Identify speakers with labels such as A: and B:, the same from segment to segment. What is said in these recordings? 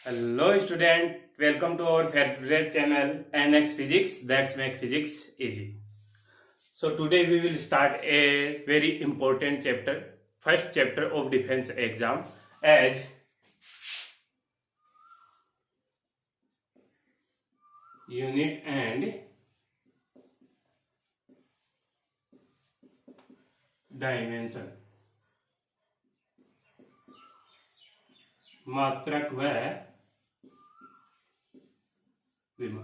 A: Hello student, welcome to our favorite channel NX Physics that's make physics easy. So today we will start a very important chapter, first chapter of defense exam as unit and dimension, मात्रक व विमा।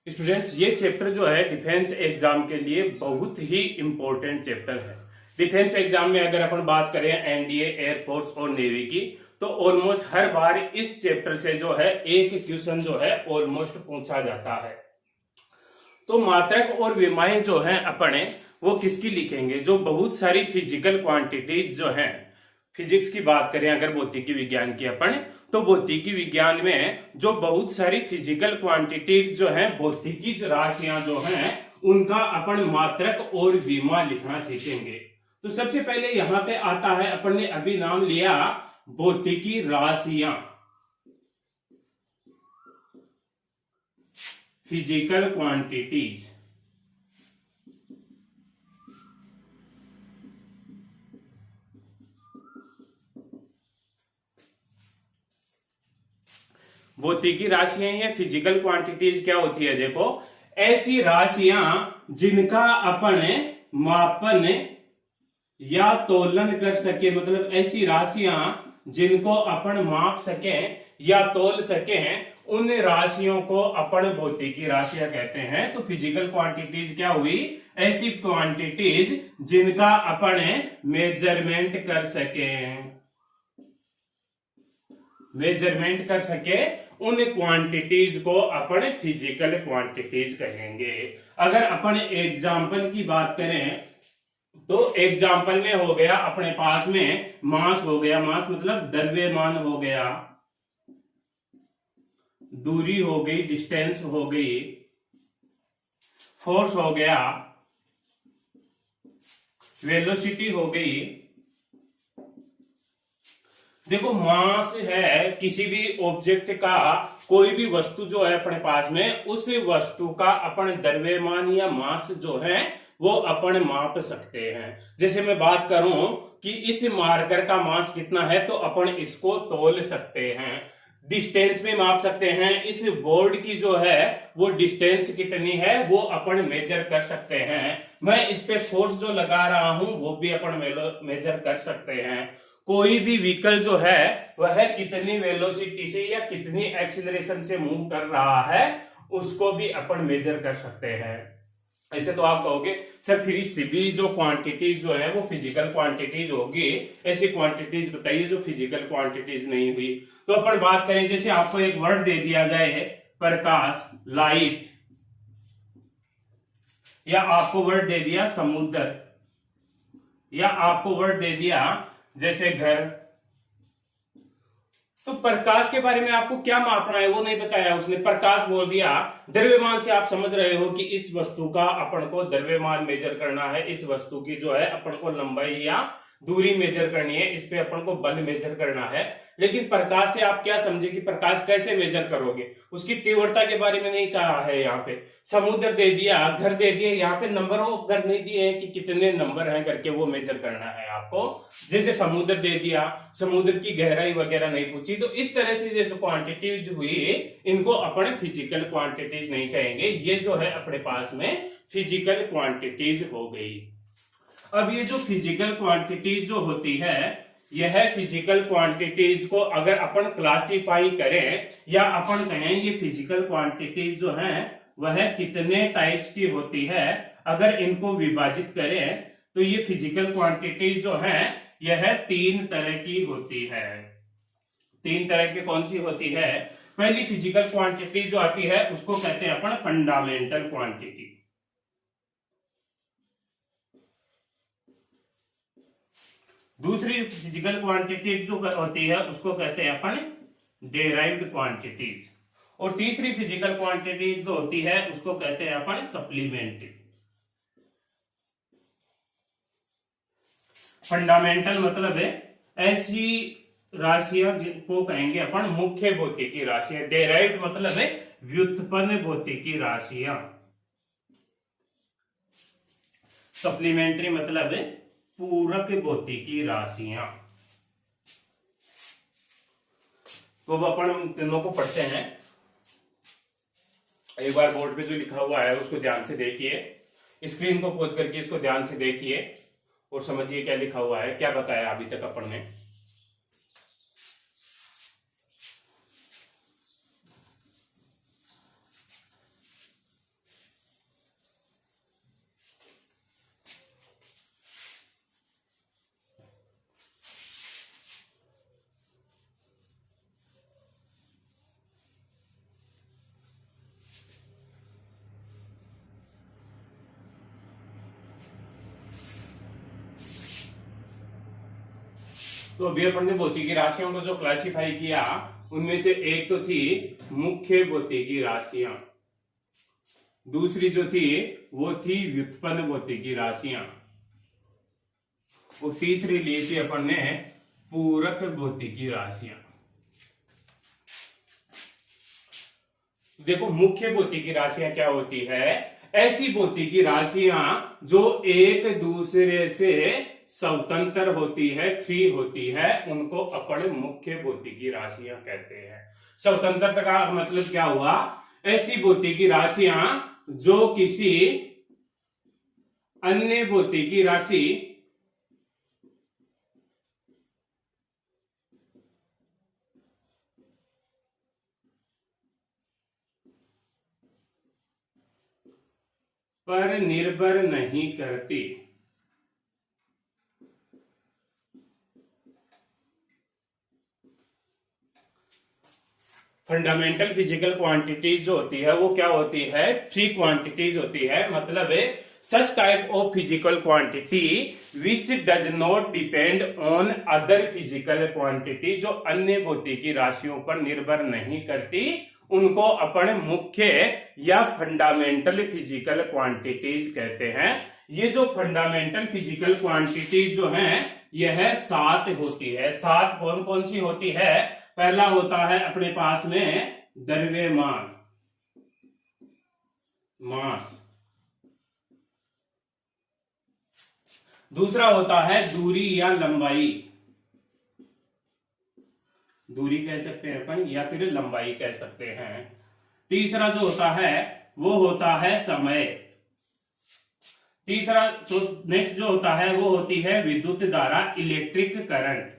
A: Students ये chapter जो है defence exam के लिए बहुत ही important chapter है। डिफेंस एग्जाम में अगर अपन बात करें एनडीए, एयरफोर्स और नेवी की, तो ऑलमोस्ट हर बार इस चैप्टर से जो है एक क्वेश्चन जो है ऑलमोस्ट पूछा जाता है। तो मात्रक और विमाएं जो हैं अपने वो किसकी लिखेंगे? जो बहुत सारी फिजिकल क्वांटिटीज जो हैं, फिजिक्स की बात करें अगर भौतिकी विज्ञान की अपन, तो भौतिकी विज्ञान में जो बहुत सारी फिजिकल क्वांटिटीज जो हैं, भौतिकी राशियां जो हैं, उनका अपन मात्रक और विमा लिखना सीखेंगे। तो सबसे पहले यहां पे आता है, अपन ने अभी नाम लिया भौतिकी राशियां, फिजिकल क्वांटिटीज। भौतिकी राशियां या फिजिकल क्वांटिटीज क्या होती है? देखो, ऐसी राशियां जिनका अपन मापन या तोलन कर सके, मतलब ऐसी राशियां जिनको अपन माप सके या तोल सके, उन राशियों को अपन भौतिकी राशियां कहते हैं। तो फिजिकल क्वांटिटीज क्या हुई? ऐसी क्वांटिटीज जिनका अपन मेजरमेंट कर सके, मेजरमेंट कर सके, उन क्वांटिटीज को अपन फिजिकल क्वांटिटीज कहेंगे। अगर अपन एग्जाम्पल की बात करें तो एग्जाम्पल में हो गया अपने पास में मास हो गया, मास मतलब द्रव्यमान हो गया, दूरी हो गई, डिस्टेंस हो गई, फोर्स हो गया, वेलोसिटी हो गई। देखो, मास है किसी भी ऑब्जेक्ट का, कोई भी वस्तु जो है अपने पास में, उस वस्तु का अपन द्रव्यमान या मास जो है वो अपन माप सकते हैं। जैसे मैं बात करूं कि इस मार्कर का मास कितना है, तो अपन इसको तोल सकते हैं। डिस्टेंस में माप सकते हैं, इस बोर्ड की जो है वो डिस्टेंस कितनी है वो अपन मेजर कर सकते हैं। मैं इस पे फोर्स जो लगा रहा हूं वो भी अपन मेजर कर सकते हैं। कोई भी व्हीकल जो है वह कितनी वेलोसिटी से या कितनी एक्सीलरेशन से मूव कर रहा है उसको भी अपन मेजर कर सकते हैं। ऐसे तो आप कहोगे सर फिर सभी जो क्वांटिटीज जो है वो फिजिकल क्वांटिटीज होगी, ऐसी क्वांटिटीज बताइए जो फिजिकल क्वांटिटीज नहीं हुई। तो अपन बात करें, जैसे आपको एक वर्ड दे दिया जाए प्रकाश, लाइट, या आपको वर्ड दे दिया समुद्र, या आपको वर्ड दे दिया जैसे घर, तो प्रकाश के बारे में आपको क्या मापना है वो नहीं बताया उसने। प्रकाश बोल दिया। द्रव्यमान से आप समझ रहे हो कि इस वस्तु का अपन को द्रव्यमान मेजर करना है, इस वस्तु की जो है अपन को लंबाई या दूरी मेजर करनी है, इस पे अपन को बल मेजर करना है। लेकिन प्रकाश से आप क्या समझे कि प्रकाश कैसे मेजर करोगे? उसकी तीव्रता के बारे में नहीं कहा है यहाँ पे। समुद्र दे दिया, घर दे दिया, यहाँ पे नंबर ऑफ घर नहीं दिए हैं कि कितने नंबर हैं करके वो मेजर करना है आपको। जैसे समुद्र दे दिया, समुद्र की गहराई वगैरह नहीं पूछी। तो इस तरह से ये जो क्वांटिटीज हुई इनको अपने फिजिकल क्वांटिटीज नहीं कहेंगे, ये जो है अपने पास में फिजिकल क्वांटिटीज हो गई। अब ये जो फिजिकल क्वांटिटीज जो होती है, यह फिजिकल क्वांटिटीज को अगर अपन क्लासिफाई करें या अपन कहें ये फिजिकल क्वांटिटीज जो हैं वह कितने टाइप्स की होती है, अगर इनको विभाजित करें तो ये फिजिकल क्वांटिटीज जो हैं यह तीन तरह की होती है। तीन तरह की कौन सी होती है? पहली फिजिकल क्वांटिटी जो आती है उसको कहते हैं अपन फंडामेंटल क्वांटिटी। दूसरी फिजिकल क्वांटिटी जो होती है उसको कहते हैं अपन डेराइव्ड क्वांटिटीज। और तीसरी फिजिकल क्वांटिटी जो होती है उसको कहते हैं अपन सप्लीमेंट्री। फंडामेंटल मतलब है ऐसी राशियां जिनको कहेंगे अपन मुख्य भौतिकी राशियां। डेराइव्ड मतलब है व्युत्पन्न भौतिकी राशियां। सप्लीमेंट्री मतलब है पूरक भौतिकी राशियां। तो अब अपन तीनों को पढ़ते हैं। एक बार बोर्ड पे जो लिखा हुआ है उसको ध्यान से देखिए, स्क्रीन को पॉज करके इसको ध्यान से देखिए और समझिए क्या लिखा हुआ है, क्या बताया अभी तक अपन ने। तो अभी अपन ने भौतिकी राशियों को जो क्लासिफाई किया उनमें से एक तो थी मुख्य भौतिकी राशियां, दूसरी जो थी वो थी व्युत्पन्न भौतिकी राशियां, और तीसरी ली थी अपन ने पूरक भौतिकी राशियां। देखो मुख्य भौतिकी राशियां क्या होती है, ऐसी भौतिकी राशियां जो एक दूसरे से स्वतंत्र होती है, फ्री होती है, उनको अपन मुख्य भौतिकी राशियां कहते हैं। स्वतंत्रता का मतलब क्या हुआ, ऐसी भौतिकी राशियां जो किसी अन्य भौतिकी राशि पर निर्भर नहीं करती। फंडामेंटल फिजिकल क्वांटिटीज जो होती है वो क्या होती है, फ्री क्वांटिटीज होती है। मतलब है such type of physical quantity which does not depend on other physical quantity, जो अन्य भौतिकी राशियों पर निर्भर नहीं करती, उनको अपन मुख्य या फंडामेंटल फिजिकल क्वांटिटीज कहते हैं। ये जो फंडामेंटल फिजिकल क्वांटिटीज जो हैं यह 7 होती है। 7 कौन कौन सी होती है, पहला होता है अपने पास में द्रव्यमान, मास। दूसरा होता है दूरी या लंबाई, दूरी कह सकते हैं अपन या फिर लंबाई कह सकते हैं। तीसरा जो होता है वो होता है समय। तीसरा तो नेक्स्ट जो होता है वो होती है विद्युत धारा, इलेक्ट्रिक करंट,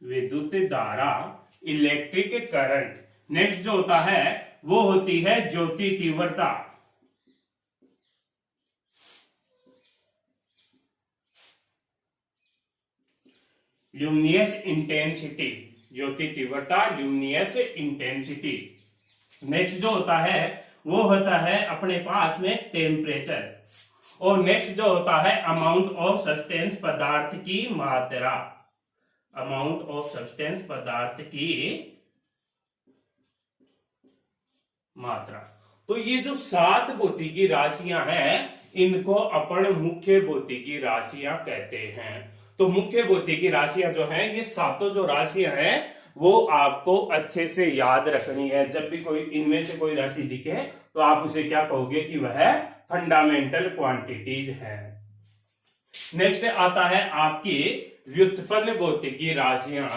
A: विद्युत धारा, इलेक्ट्रिक करंट। नेक्स्ट जो होता है वो होती है ज्योति तीव्रता, ल्यूमिनियस इंटेंसिटी, ज्योति तीव्रता, ल्यूमिनियस इंटेंसिटी। नेक्स्ट जो होता है वो होता है अपने पास में टेम्परेचर, और नेक्स्ट जो होता है अमाउंट ऑफ सब्सटेंस, पदार्थ की मात्रा, अमाउंट ऑफ सब्सटेंस, पदार्थ की मात्रा। तो ये जो 7 भौतिकी राशियां हैं इनको अपन मुख्य भौतिकी राशियां कहते हैं। तो मुख्य भौतिकी राशियां जो हैं, ये 7 जो राशियां हैं वो आपको अच्छे से याद रखनी है। जब भी कोई इनमें से कोई राशि दिखे तो आप उसे क्या कहोगे कि वह फंडामेंटल क्वांटिटीज है। नेक्स्ट आता है आपकी व्युत्पन्न भौतिकी राशियां।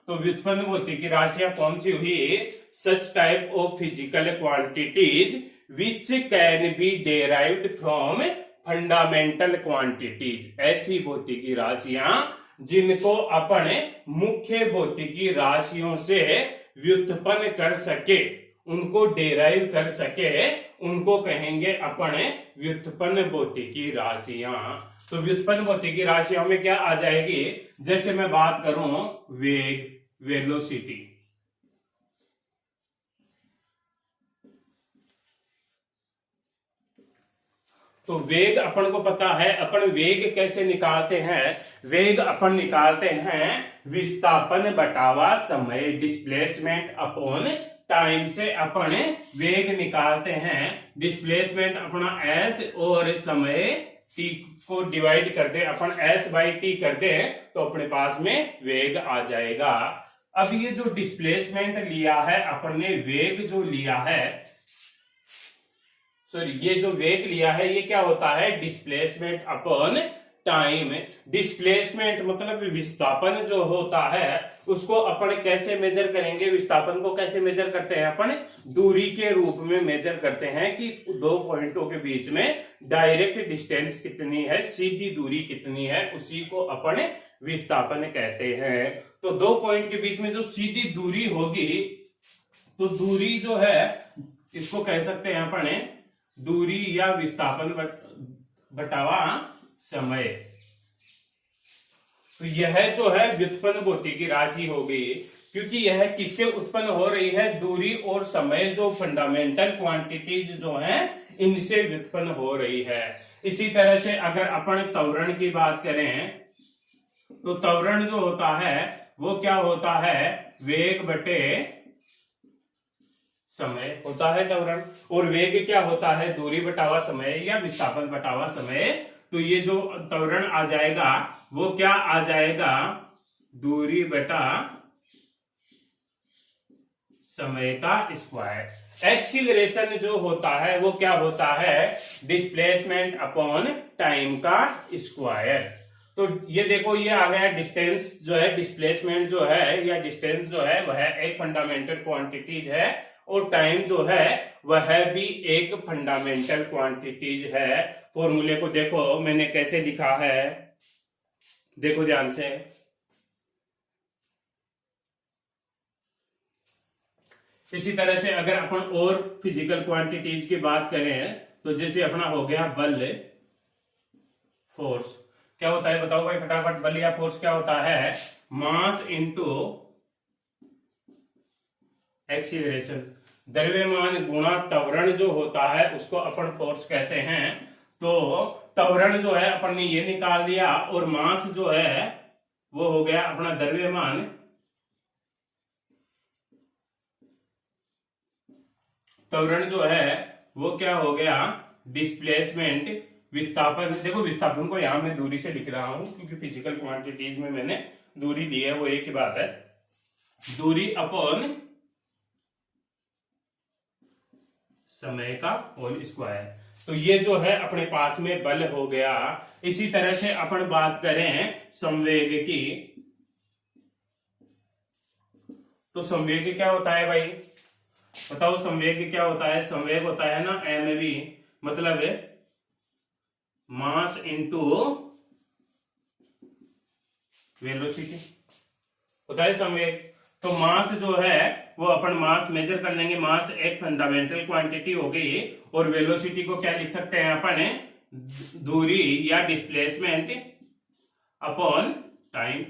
A: तो व्युत्पन्न भौतिकी राशियां कौन सी हुई, such type of physical quantities which can be derived from fundamental quantities. ऐसी भौतिकी राशियां जिनको अपन मुख्य भौतिकी राशियों से व्युत्पन्न कर सके, उनको डेराइव कर सके, उनको कहेंगे अपन व्युत्पन्न भौतिकी राशियां। तो व्युत्पन्न भौतिकी राशियों में क्या आ जाएगी, जैसे मैं बात करूं वेग, वेलोसिटी, तो वेग अपन को पता है, अपन वेग कैसे निकालते हैं, वेग अपन निकालते हैं विस्थापन बटावा समय, डिस्प्लेसमेंट अपॉन टाइम से अपन वेग निकालते हैं। डिस्प्लेसमेंट अपना s और समय टी को डिवाइड कर दे अपन s/t कर दे तो अपने पास में वेग आ जाएगा। अब ये जो डिस्प्लेसमेंट लिया है अपन ने, वेग जो लिया है, सॉरी ये जो वेग लिया है ये क्या होता है, डिस्प्लेसमेंट अपॉन टाइम। डिस्प्लेसमेंट मतलब विस्थापन जो होता है उसको अपन कैसे मेजर करेंगे, विस्थापन को कैसे मेजर करते हैं अपन, दूरी के रूप में मेजर करते हैं कि दो पॉइंटों के बीच में डायरेक्ट डिस्टेंस कितनी है, सीधी दूरी कितनी है, उसी को अपन विस्थापन कहते हैं। तो दो पॉइंट के बीच में जो सीधी दूरी होगी, तो दूरी जो है इसको कह सकते हैं अपन दूरी या विस्थापन बटावा समय। तो यह जो है व्युत्पन्न भौतिकी राशि हो गई, क्योंकि यह किससे उत्पन्न हो रही है, दूरी और समय जो फंडामेंटल क्वांटिटीज जो हैं इनसे व्युत्पन्न हो रही है। इसी तरह से अगर अपन त्वरण की बात करें तो त्वरण जो होता है वो क्या होता है, वेग बटे समय होता है त्वरण, और वेग क्या होता है, दूरी बटावा समय या विस्थापन बटावा समय। तो ये जो त्वरण आ जाएगा वो क्या आ जाएगा, दूरी बटा समय का स्क्वायर। एक्सीलरेशन जो होता है वो क्या होता है, डिस्प्लेसमेंट अपॉन टाइम का स्क्वायर। तो ये देखो ये आ गया डिस्टेंस जो है, डिस्प्लेसमेंट जो है या डिस्टेंस जो है वह एक फंडामेंटल क्वांटिटीज है, और टाइम जो है वह भी एक फंडामेंटल क्वांटिटीज है। फॉर्मूले को देखो मैंने कैसे लिखा है, देखो ध्यान से। इसी तरह से अगर अपन और फिजिकल क्वांटिटीज की बात करें तो जैसे अपना हो गया बल, फोर्स क्या होता है बताओ भाई फटाफट, बल या फोर्स क्या होता है, मास इनटू एक्सीलरेशन, द्रव्यमान गुणा त्वरण जो होता है उसको अपन फोर्स कहते हैं। तो त्वरण जो है अपन ने ये निकाल दिया, और मास जो है वो हो गया अपना द्रव्यमान, त्वरण जो है वो क्या हो गया, डिस्प्लेसमेंट, विस्थापन। देखो विस्थापन को यहां मैं दूरी से लिख रहा हूं क्योंकि फिजिकल क्वांटिटीज में मैंने दूरी ली है, वो एक ही बात है, दूरी अपॉन समय का होल स्क्वायर। तो ये जो है अपने पास में बल हो गया। इसी तरह से अपन बात करें संवेग की, तो संवेग क्या होता है भाई बताओ, संवेग क्या होता है, संवेग होता है ना mv, मतलब मास इनटू वेलोसिटी होता है संवेग। तो मास जो है वो अपन मास मेजर कर लेंगे, मास एक फंडामेंटल क्वांटिटी हो गई, और वेलोसिटी को क्या लिख सकते हैं अपन, दूरी या डिस्प्लेसमेंट अपॉन टाइम।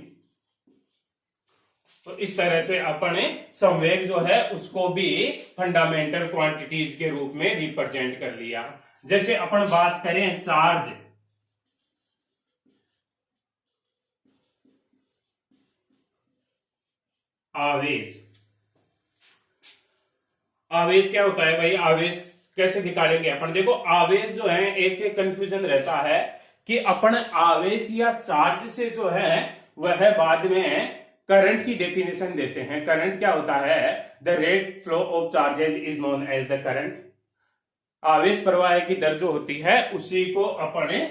A: तो इस तरह से अपन संवेग जो है उसको भी फंडामेंटल क्वांटिटीज के रूप में रिप्रेजेंट कर लिया। जैसे अपन बात करें चार्ज, आवेश, आवेश क्या होता है भाई, आवेश कैसे निकालेंगे अपन, देखो आवेश जो है एक कंफ्यूजन रहता है कि अपन आवेश या चार्ज से जो है वह बाद में करंट की डेफिनेशन देते हैं। करंट क्या होता है, the rate flow of charges is known as the current. आवेश प्रवाह की दर जो होती है उसी को अपन,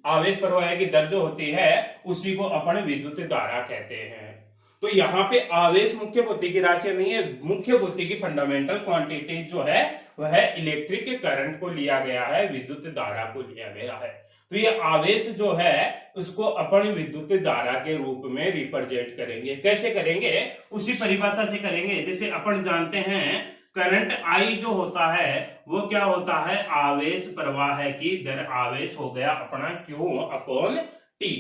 A: आवेश प्रवाह की दर जो होती है उसी को अपन विद्युत धारा कहते हैं। तो यहाँ पे आवेश मुख्य भौतिकी राशि नहीं है, मुख्य भौतिकी फंडामेंटल क्वांटिटी जो है वह इलेक्ट्रिक करंट को लिया गया है, विद्युत धारा को लिया गया है। तो ये आवेश जो है उसको अपन विद्युत धारा के रूप में रिप्रेजेंट करेंगे। कैसे करेंगे, उसी परिभाषा से करेंगे। जैसे अपन जानते हैं करंट I जो होता है वो क्या होता है, आवेश प्रवाह की दर, आवेश हो गया अपना Q अपॉन T।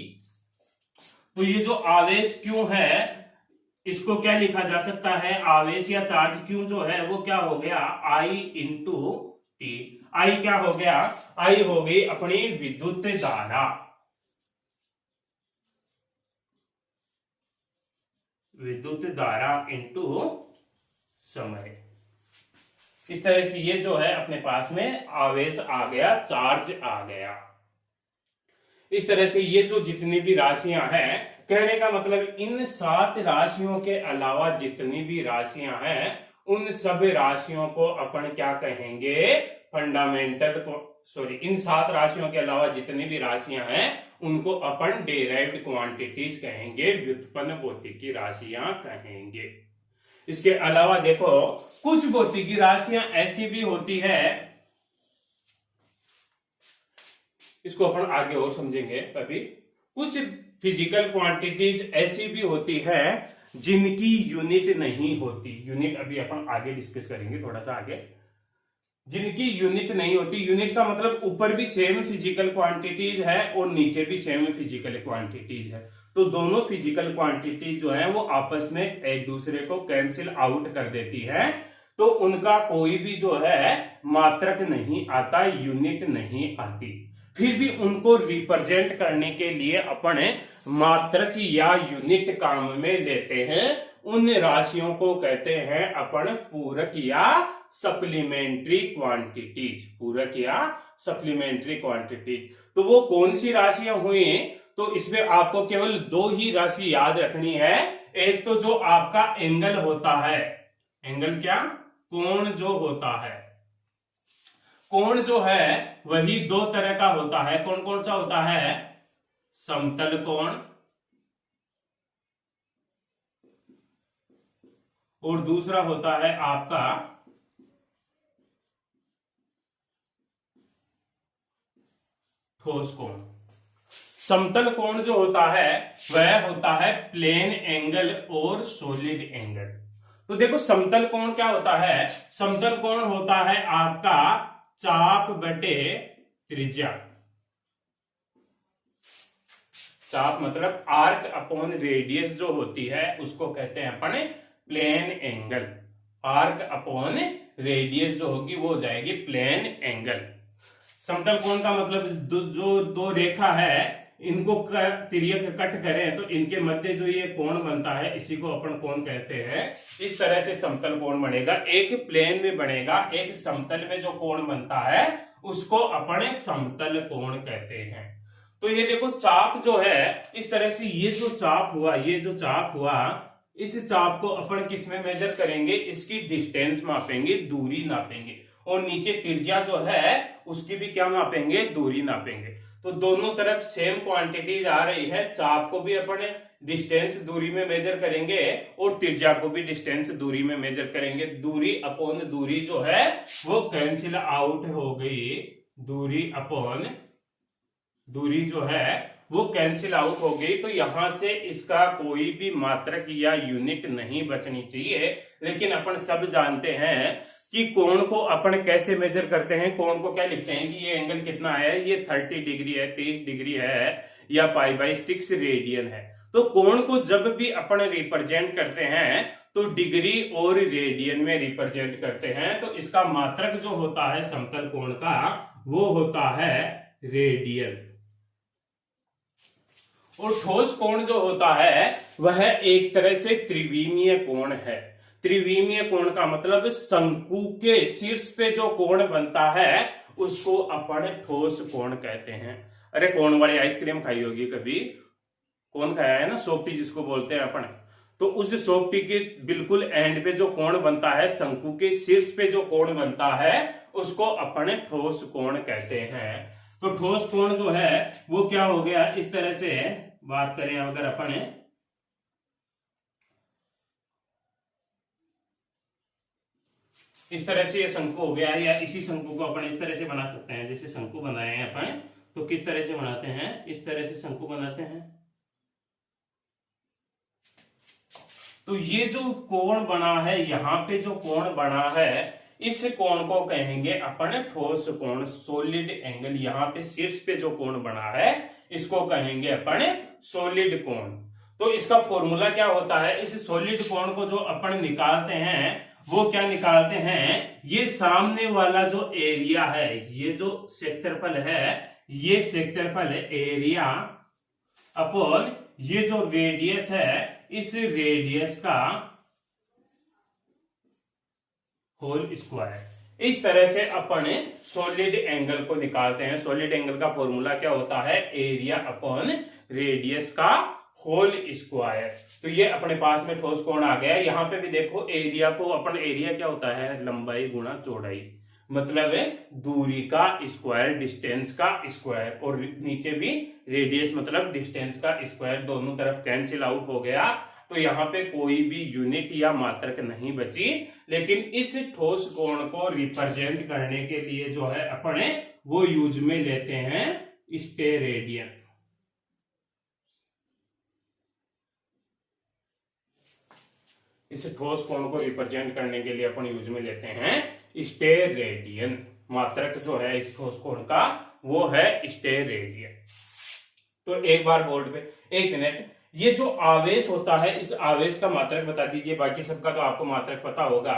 A: तो ये जो आवेश Q है इसको क्या लिखा जा सकता है, आवेश या चार्ज Q जो है वो क्या हो गया, I इंटू T। I क्या हो गया, I हो गई अपनी विद्युत धारा, विद्युत धारा इंटू समय। इस तरह से ये जो है अपने पास में आवेश आ गया, चार्ज आ गया। इस तरह से ये जो जितनी भी राशियां हैं, कहने का मतलब इन 7 राशियों के अलावा जितनी भी राशियां हैं उन सब राशियों को अपन क्या कहेंगे, फंडामेंटल को, सॉरी, इन 7 राशियों के अलावा जितनी भी राशियां हैं उनको अपन डेराइव्ड क्वांटिटीज कहेंगे, व्युत्पन्न भौतिकी राशियां कहेंगे। इसके अलावा देखो कुछ भौतिकी राशियां ऐसी भी होती है, इसको अपन आगे और समझेंगे कभी। कुछ फिजिकल क्वांटिटीज ऐसी भी होती है जिनकी यूनिट नहीं होती, यूनिट अभी अपन आगे डिस्कस करेंगे थोड़ा सा आगे, जिनकी यूनिट नहीं होती। यूनिट का मतलब ऊपर भी सेम फिजिकल क्वांटिटीज है और नीचे भी सेम फिजिकल क्वांटिटीज है, तो दोनों फिजिकल क्वांटिटीज जो है वो आपस में एक दूसरे को कैंसिल आउट कर देती है, तो उनका कोई भी जो है मात्रक नहीं आता, यूनिट नहीं आती। फिर भी उनको रिप्रेजेंट करने के लिए अपन मात्रक या यूनिट काम में लेते हैं। उन राशियों को कहते हैं अपन पूरक या सप्लीमेंट्री क्वांटिटीज, पूरक या सप्लीमेंट्री क्वांटिटीज। तो वो कौन सी राशियां हुई, तो इसमें आपको केवल 2 ही राशि याद रखनी है। एक तो जो आपका एंगल होता है, एंगल क्या, कोण जो होता है, कोण जो है वही 2 तरह का होता है। कौन कौन सा होता है, समतल कोण और दूसरा होता है आपका ठोस कोण। समतल कोण जो होता है वह होता है प्लेन एंगल और सॉलिड एंगल। तो देखो समतल कोण क्या होता है, समतल कोण होता है आपका चाप बटे त्रिज्या, चाप मतलब आर्क अपॉन रेडियस जो होती है उसको कहते हैं अपन plane angle. Arc upon radius जो होगी वो हो जाएगी प्लेन एंगल। समतल कोण का मतलब जो 2 रेखा है इनको तिर्यक कट करें तो इनके मध्य जो ये कोण बनता है इसी को अपन कोण कहते हैं। इस तरह से समतल कोण बनेगा, एक प्लेन में बनेगा, एक समतल में जो कोण बनता है उसको अपन समतल कोण कहते हैं। तो ये देखो चाप जो है इस तरह से, ये जो चाप हुआ, ये जो चाप हुआ, इस चाप को अपन किस में मेजर करेंगे, इसकी डिस्टेंस मापेंगे, दूरी नापेंगे, और नीचे त्रिज्या जो है उसकी भी क्या मापेंगे, दूरी नापेंगे। तो दोनों तरफ सेम क्वांटिटी आ रही है, चाप को भी अपन डिस्टेंस दूरी में मेजर करेंगे और त्रिज्या को भी डिस्टेंस दूरी में मेजर करेंगे। दूरी अपॉन दूरी जो है वो कैंसिल आउट हो गई, दूरी अपॉन दूरी जो है वो कैंसिल आउट हो गई। तो यहां से इसका कोई भी मात्रक या यूनिट नहीं बचनी चाहिए। लेकिन अपन सब जानते हैं कि कोण को अपन कैसे मेजर करते हैं, कोण को क्या लिखते हैं कि ये एंगल कितना है, ये 30 डिग्री है, 30 डिग्री है, या π/6 रेडियन है। तो कोण को जब भी अपन रिप्रेजेंट करते हैं तो डिग्री और रेडियन में रिप्रेजेंट करते हैं। तो इसका मात्रक जो होता है समतल कोण का वो होता है रेडियन। और ठोस कोण जो होता है वह एक तरह से त्रिविमीय कोण है। त्रिविमीय कोण का मतलब शंकु के शीर्ष पे जो कोण बनता है उसको अपन ठोस कोण कहते हैं। अरे कोण वाली आइसक्रीम खाई होगी कभी, कोण खाया है ना, सोपटी जिसको बोलते हैं अपन। तो उस सोपटी के बिल्कुल एंड पे जो कोण बनता है, शंकु के शीर्ष पे जो कोण बनता है उसको अपन ठोस कोण कहते हैं। तो ठोस कोण जो है वो क्या हो गया, इस तरह से बात करें अगर अपन, इस तरह से ये शंकु हो गया, या इसी शंकु को अपन इस तरह से बना सकते हैं। जैसे शंकु बनाए हैं अपन, तो किस तरह से बनाते हैं, इस तरह से शंकु बनाते हैं। तो ये जो कोण बना है, यहां पे जो कोण बना है इस कोण को कहेंगे अपन ठोस कोण, सॉलिड एंगल। यहां पे शीर्ष पे जो कोण बना है इसको कहेंगे अपन सॉलिड कोण। तो इसका फॉर्मूला क्या होता है, इस सॉलिड कोण को जो अपन निकालते हैं वो क्या निकालते हैं, ये सामने वाला जो एरिया है, ये जो क्षेत्रफल है, ये क्षेत्रफल एरिया अपॉन ये जो रेडियस है, इस रेडियस का होल स्क्वायर। इस तरह से अपन सॉलिड एंगल को निकालते हैं। सॉलिड एंगल का फॉर्मूला क्या होता है, एरिया अपॉन रेडियस का होल स्क्वायर। तो ये अपने पास में ठोस कोण आ गया। यहां पे भी देखो एरिया को अपन, एरिया क्या होता है, लंबाई गुणा चौड़ाई, मतलब है दूरी का स्क्वायर, डिस्टेंस का स्क्वायर, और नीचे भी रेडियस मतलब डिस्टेंस का स्क्वायर, दोनों तरफ कैंसिल आउट हो गया। तो यहाँ पे कोई भी यूनिट या मात्रक नहीं बची। लेकिन इस ठोस कोण को रिप्रेजेंट करने के लिए जो है अपन वो यूज में लेते हैं स्टेरेडियन। इस ठोस कोण को रिप्रेजेंट करने के लिए अपन यूज में लेते हैं स्टेरेडियन। मात्रक जो है इस ठोस कोण का वो है स्टेरेडियन। तो एक बार बोर्ड पे, एक मिनट, ये जो आवेश होता है इस आवेश का मात्रक बता दीजिए। बाकी सबका तो आपको मात्रक पता होगा।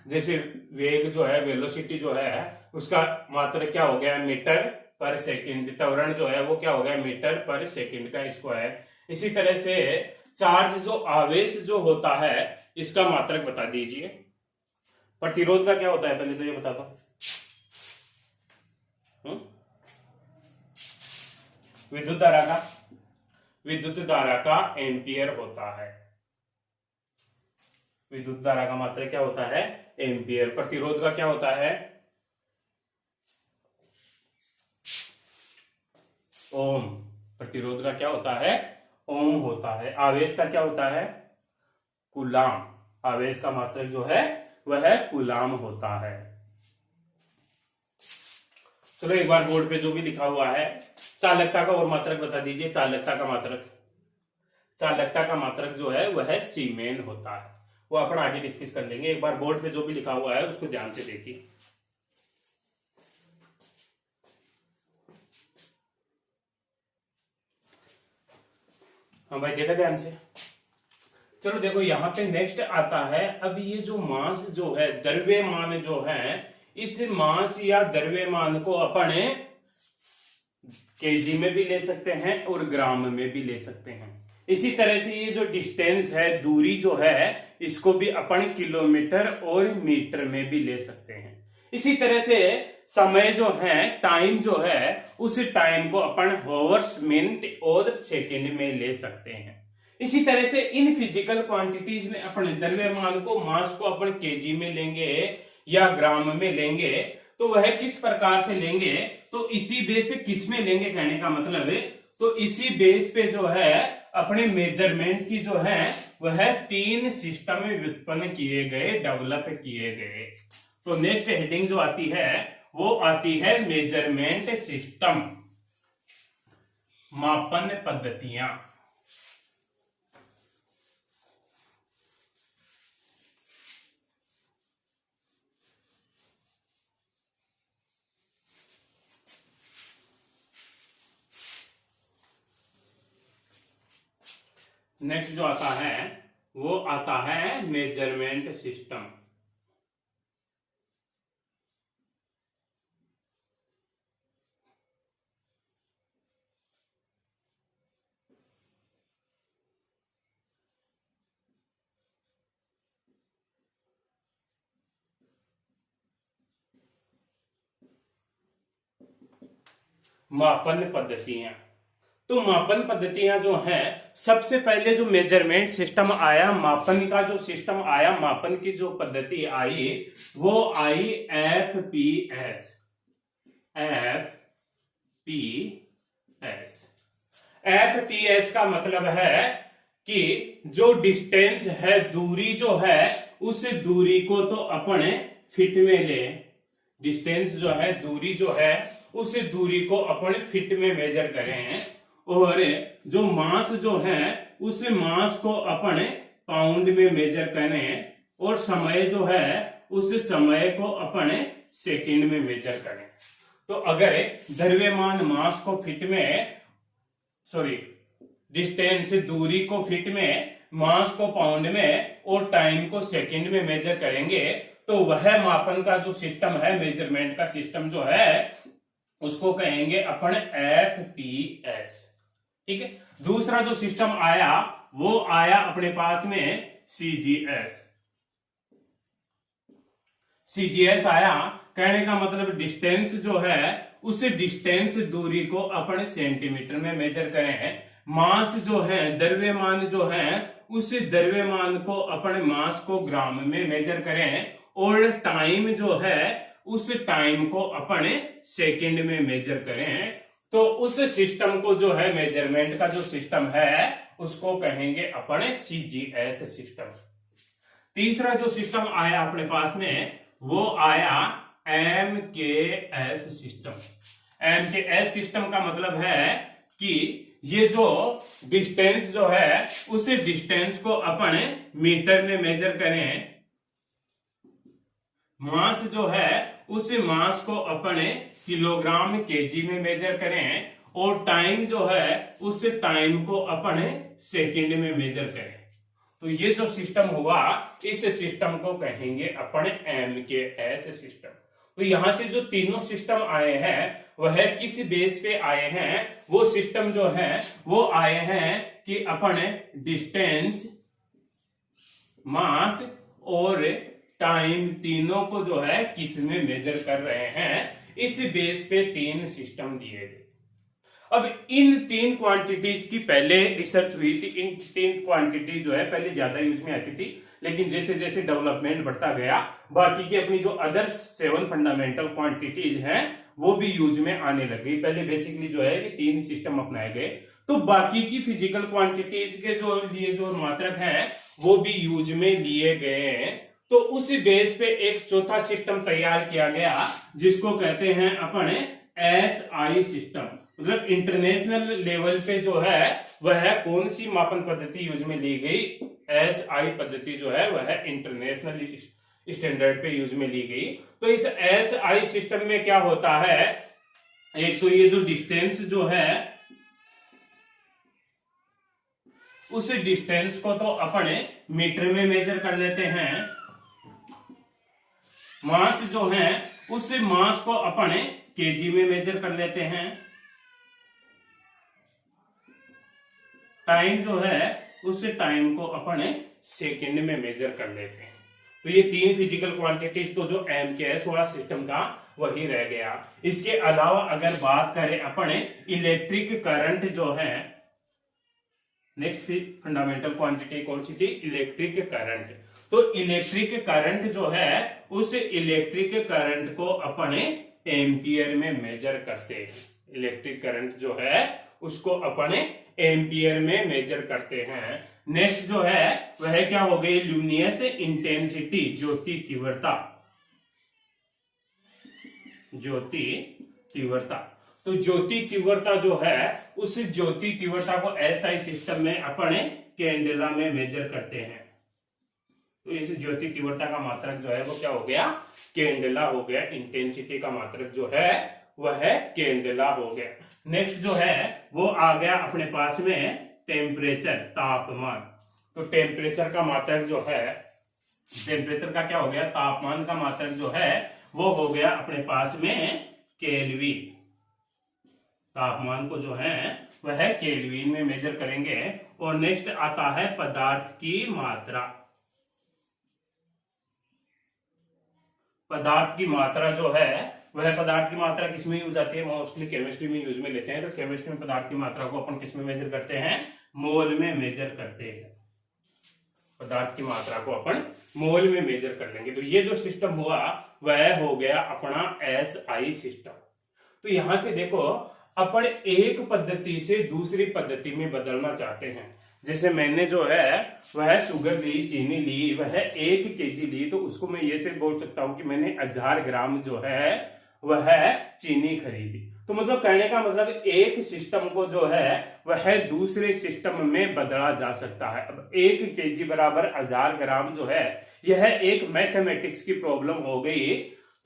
A: जैसे वेग जो है, वेलोसिटी जो है, उसका मात्रक क्या हो गया, मीटर पर सेकंड। त्वरण जो है वो क्या हो गया, मीटर पर सेकंड का स्क्वायर। इसी तरह से चार्ज जो आवेश जो होता है इसका मात्रक बता दीजिए। प्रतिरोध का क्या होता है पहले तो ये बता दो। विद्युत धारा का एम्पियर होता है। विद्युत धारा का मात्रक क्या होता है, एम्पियर। प्रतिरोध का क्या होता है, ओम। प्रतिरोध का क्या होता है, ओम होता है। आवेश का क्या होता है, कूलाम। आवेश का मात्रक जो है वह कूलाम होता है। चलो एक बार बोर्ड पे जो भी लिखा हुआ है, चालकता का और मात्रक बता दीजिए। चालकता का मात्रक जो है वह सीमेन होता है। वो अपन आगे डिस्कस कर लेंगे। एक बार बोर्ड पे जो भी लिखा हुआ है उसको ध्यान से देखिए। हाँ भाई, देखा ध्यान से। चलो देखो यहाँ पे नेक्स्ट आता है। अब ये जो मास जो है, द्रव्यमान जो है, इस मास या द्रव्यमान को अपन केजी में भी ले सकते हैं और ग्राम में भी ले सकते हैं। इसी तरह से ये जो डिस्टेंस है, दूरी जो है, इसको भी अपन किलोमीटर और मीटर में भी ले सकते हैं। इसी तरह से समय जो है, टाइम जो है, उस टाइम को अपन हॉवर्स, मिनट और सेकंड में ले सकते हैं। इसी तरह से इन फिजिकल क्वांटिटीज में अपन द्रव्यमान को, मास को अपन केजी में लेंगे या ग्राम में लेंगे। तो वह किस प्रकार से लेंगे, तो इसी बेस पे किस में लेंगे कहने का मतलब है, तो इसी बेस पे जो है अपने मेजरमेंट की जो है वह 3 सिस्टम में व्युत्पन्न किए गए, डेवलप किए गए। तो नेक्स्ट हेडिंग जो आती है वो आती है मेजरमेंट सिस्टम, मापन पद्धतियां। नेक्स्ट जो आता है वो आता है मेजरमेंट सिस्टम। मापन पद्धतियां। तो मापन पद्धतियां जो हैं, सबसे पहले जो मेजरमेंट सिस्टम आया, मापन का जो सिस्टम आया, मापन की जो पद्धति आई वो आई एफपीएस। एफपीएस का मतलब है कि जो डिस्टेंस है, दूरी जो है, उस दूरी को तो अपन फीट में ले। डिस्टेंस जो है, दूरी जो है, उस दूरी को अपन फीट में मेजर करें। और जो मास जो है उस मास को अपन पाउंड में मेजर करें। और समय जो है उस समय को अपन सेकंड में मेजर करें। तो अगर द्रव्यमान मास को फीट में, डिस्टेंस दूरी को फीट में, मास को पाउंड में और टाइम को सेकंड में मेजर करेंगे, तो वह मापन का जो सिस्टम है, मेजरमेंट का सिस्टम जो है, उसको कहेंगे अपन एफपीएस। ठीक है। दूसरा जो सिस्टम आया वो आया अपने पास में सीजीएस। सीजीएस आया, कहने का मतलब डिस्टेंस जो है उस डिस्टेंस दूरी को अपन सेंटीमीटर में मेजर करें। मास जो है, द्रव्यमान जो है, उस द्रव्यमान को अपन मास को ग्राम में मेजर करें। और टाइम जो है उस टाइम को अपन सेकंड में मेजर करें। तो उस सिस्टम को जो है, मेजरमेंट का जो सिस्टम है उसको कहेंगे अपन CGS सिस्टम। तीसरा जो सिस्टम आया अपने पास में वो आया MKS सिस्टम। MKS सिस्टम का मतलब है कि ये जो डिस्टेंस जो है उस डिस्टेंस को अपन मीटर में मेजर करें। मास जो है उस मास को अपन किलोग्राम केजी में मेजर करें। और टाइम जो है उस टाइम को अपन सेकंड में मेजर करें। तो ये जो सिस्टम हुआ इस सिस्टम को कहेंगे अपन MKS सिस्टम। तो यहां से जो तीनों सिस्टम आए हैं वह किस बेस पे आए हैं? वो सिस्टम जो है वो आए हैं कि अपन डिस्टेंस, मास और टाइम तीनों को जो है किस में मेजर कर रहे हैं। इस बेस पे तीन सिस्टम दिए गए। अब इन तीन क्वांटिटीज की पहले रिसर्च हुई थी। इन तीन क्वांटिटी जो है पहले ज्यादा यूज में आती थी, लेकिन जैसे जैसे डेवलपमेंट बढ़ता गया बाकी की अपनी जो अदर 7 फंडामेंटल क्वांटिटीज हैं वो भी यूज में आने लग गई। पहले बेसिकली जो है ये तीन सिस्टम अपनाए गए, तो बाकी की फिजिकल क्वांटिटीज के जो लिए जो मात्रक हैं वो भी यूज में लिए गए। तो उस बेस पे एक चौथा सिस्टम तैयार किया गया जिसको कहते हैं अपन SI सिस्टम। मतलब इंटरनेशनल लेवल पे जो है वह कौन सी मापन पद्धति यूज में ली गई? SI पद्धति जो है वह इंटरनेशनल स्टैंडर्ड पे यूज में ली गई। तो इस SI सिस्टम में क्या होता है, एक तो ये जो डिस्टेंस जो है उस डिस्टेंस को तो अपन मीटर में मेजर कर लेते हैं। मास जो है उस मास को अपन केजी में मेजर कर लेते हैं। टाइम जो है उस टाइम को अपन सेकंड में मेजर कर लेते हैं। तो ये तीन फिजिकल क्वांटिटीज तो जो MKS वाला सिस्टम था वही रह गया। इसके अलावा अगर बात करें अपन इलेक्ट्रिक करंट जो है, नेक्स्ट फंडामेंटल क्वांटिटी कौन सी थी? Electric current. तो इलेक्ट्रिक करंट जो है उस इलेक्ट्रिक करंट को अपन एम्पियर में मेजर करते हैं। इलेक्ट्रिक करंट जो है उसको अपन एम्पियर में मेजर करते हैं। नेक्स्ट जो है वह क्या हो गई? ल्यूमिनस इंटेंसिटी, ज्योति तीव्रता। ज्योति तीव्रता, तो ज्योति तीव्रता जो है उस ज्योति तीव्रता को SI सिस्टम में अपन कैंडेला में मेजर करते हैं। तो इस ज्योति तीव्रता का मात्रक जो है वो क्या हो गया? कैंडेला हो गया। इंटेंसिटी का मात्रक जो है वह कैंडेला हो गया। नेक्स्ट जो है वो आ गया अपने पास में टेम्परेचर, तापमान। तो टेम्परेचर का मात्रक जो है, टेम्परेचर का क्या हो गया? तापमान का मात्रक जो है वो हो गया अपने पास में केल्विन। तापमान को जो है वह केल्विन में मेजर करेंगे। और नेक्स्ट आता है पदार्थ की मात्रा। पदार्थ की मात्रा जो है वह पदार्थ की मात्रा किसमें यूज आती है? मोस्टली केमिस्ट्री में यूज में लेते हैं। तो केमिस्ट्री में पदार्थ की मात्रा को अपन किसमें मेजर करते हैं? मोल में मेजर करते हैं। पदार्थ की मात्रा को अपन मोल में मेजर कर लेंगे। तो ये जो सिस्टम हुआ वह हो गया अपना SI सिस्टम। तो यहां से देखो अपन एक पद्धति से दूसरी पद्धति में बदलना चाहते हैं। जैसे मैंने जो है वह शुगर ली, चीनी ली, वह 1 केजी ली, तो उसको मैं ये से बोल सकता हूं कि मैंने 1000 ग्राम जो है वह चीनी खरीदी। तो मतलब कहने का मतलब एक सिस्टम को जो है वह दूसरे सिस्टम में बदला जा सकता है। अब 1 केजी बराबर 1000 ग्राम जो है यह एक मैथमेटिक्स की प्रॉब्लम हो गई।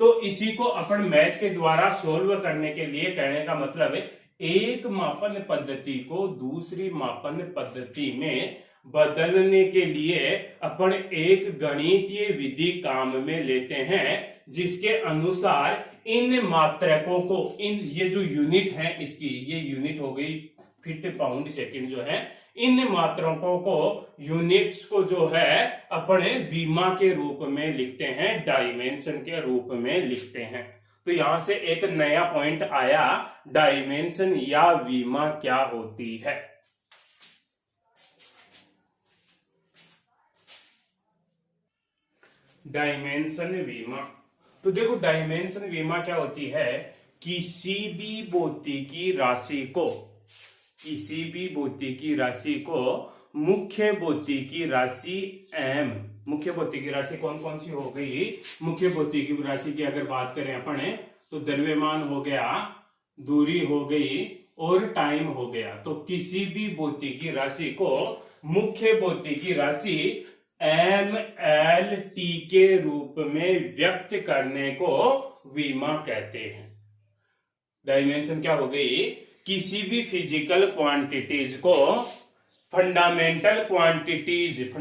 A: तो इसी को अपन मैथ के द्वारा सोल्व करने के लिए कहने का मतलब एक मापन पद्धति को दूसरी मापन पद्धति में बदलने के लिए अपन एक गणितीय विधि काम में लेते हैं, जिसके अनुसार इन मात्रकों को, इन ये जो यूनिट है इसकी, ये यूनिट हो गई फीट पाउंड सेकंड जो है, इन मात्रकों को यूनिट्स को जो है अपने वीमा के रूप में लिखते हैं, डायमेंशन के रूप में लिखते हैं। तो यहां से एक नया पॉइंट आया, डायमेंशन या वीमा क्या होती है। डायमेंशन वीमा, तो देखो डायमेंशन वीमा क्या होती है, किसी भी भौतिकी राशि को, किसी भी भौतिकी राशि को मुख्य भौतिकी राशि m, मुख्य भौतिकी राशि कौन कौन सी हो गई, मुख्य भौतिकी राशि की अगर बात करें अपन तो द्रव्यमान हो गया, दूरी हो गई और टाइम हो गया। तो किसी भी भौतिकी राशि को मुख्य भौतिकी राशि एम एल टी के रूप में व्यक्त करने को वीमा कहते हैं। डायमेंशन क्या हो गई, किसी भी फिजिकल क्वांटिटीज को फंडामेंटल क्वांटिटीज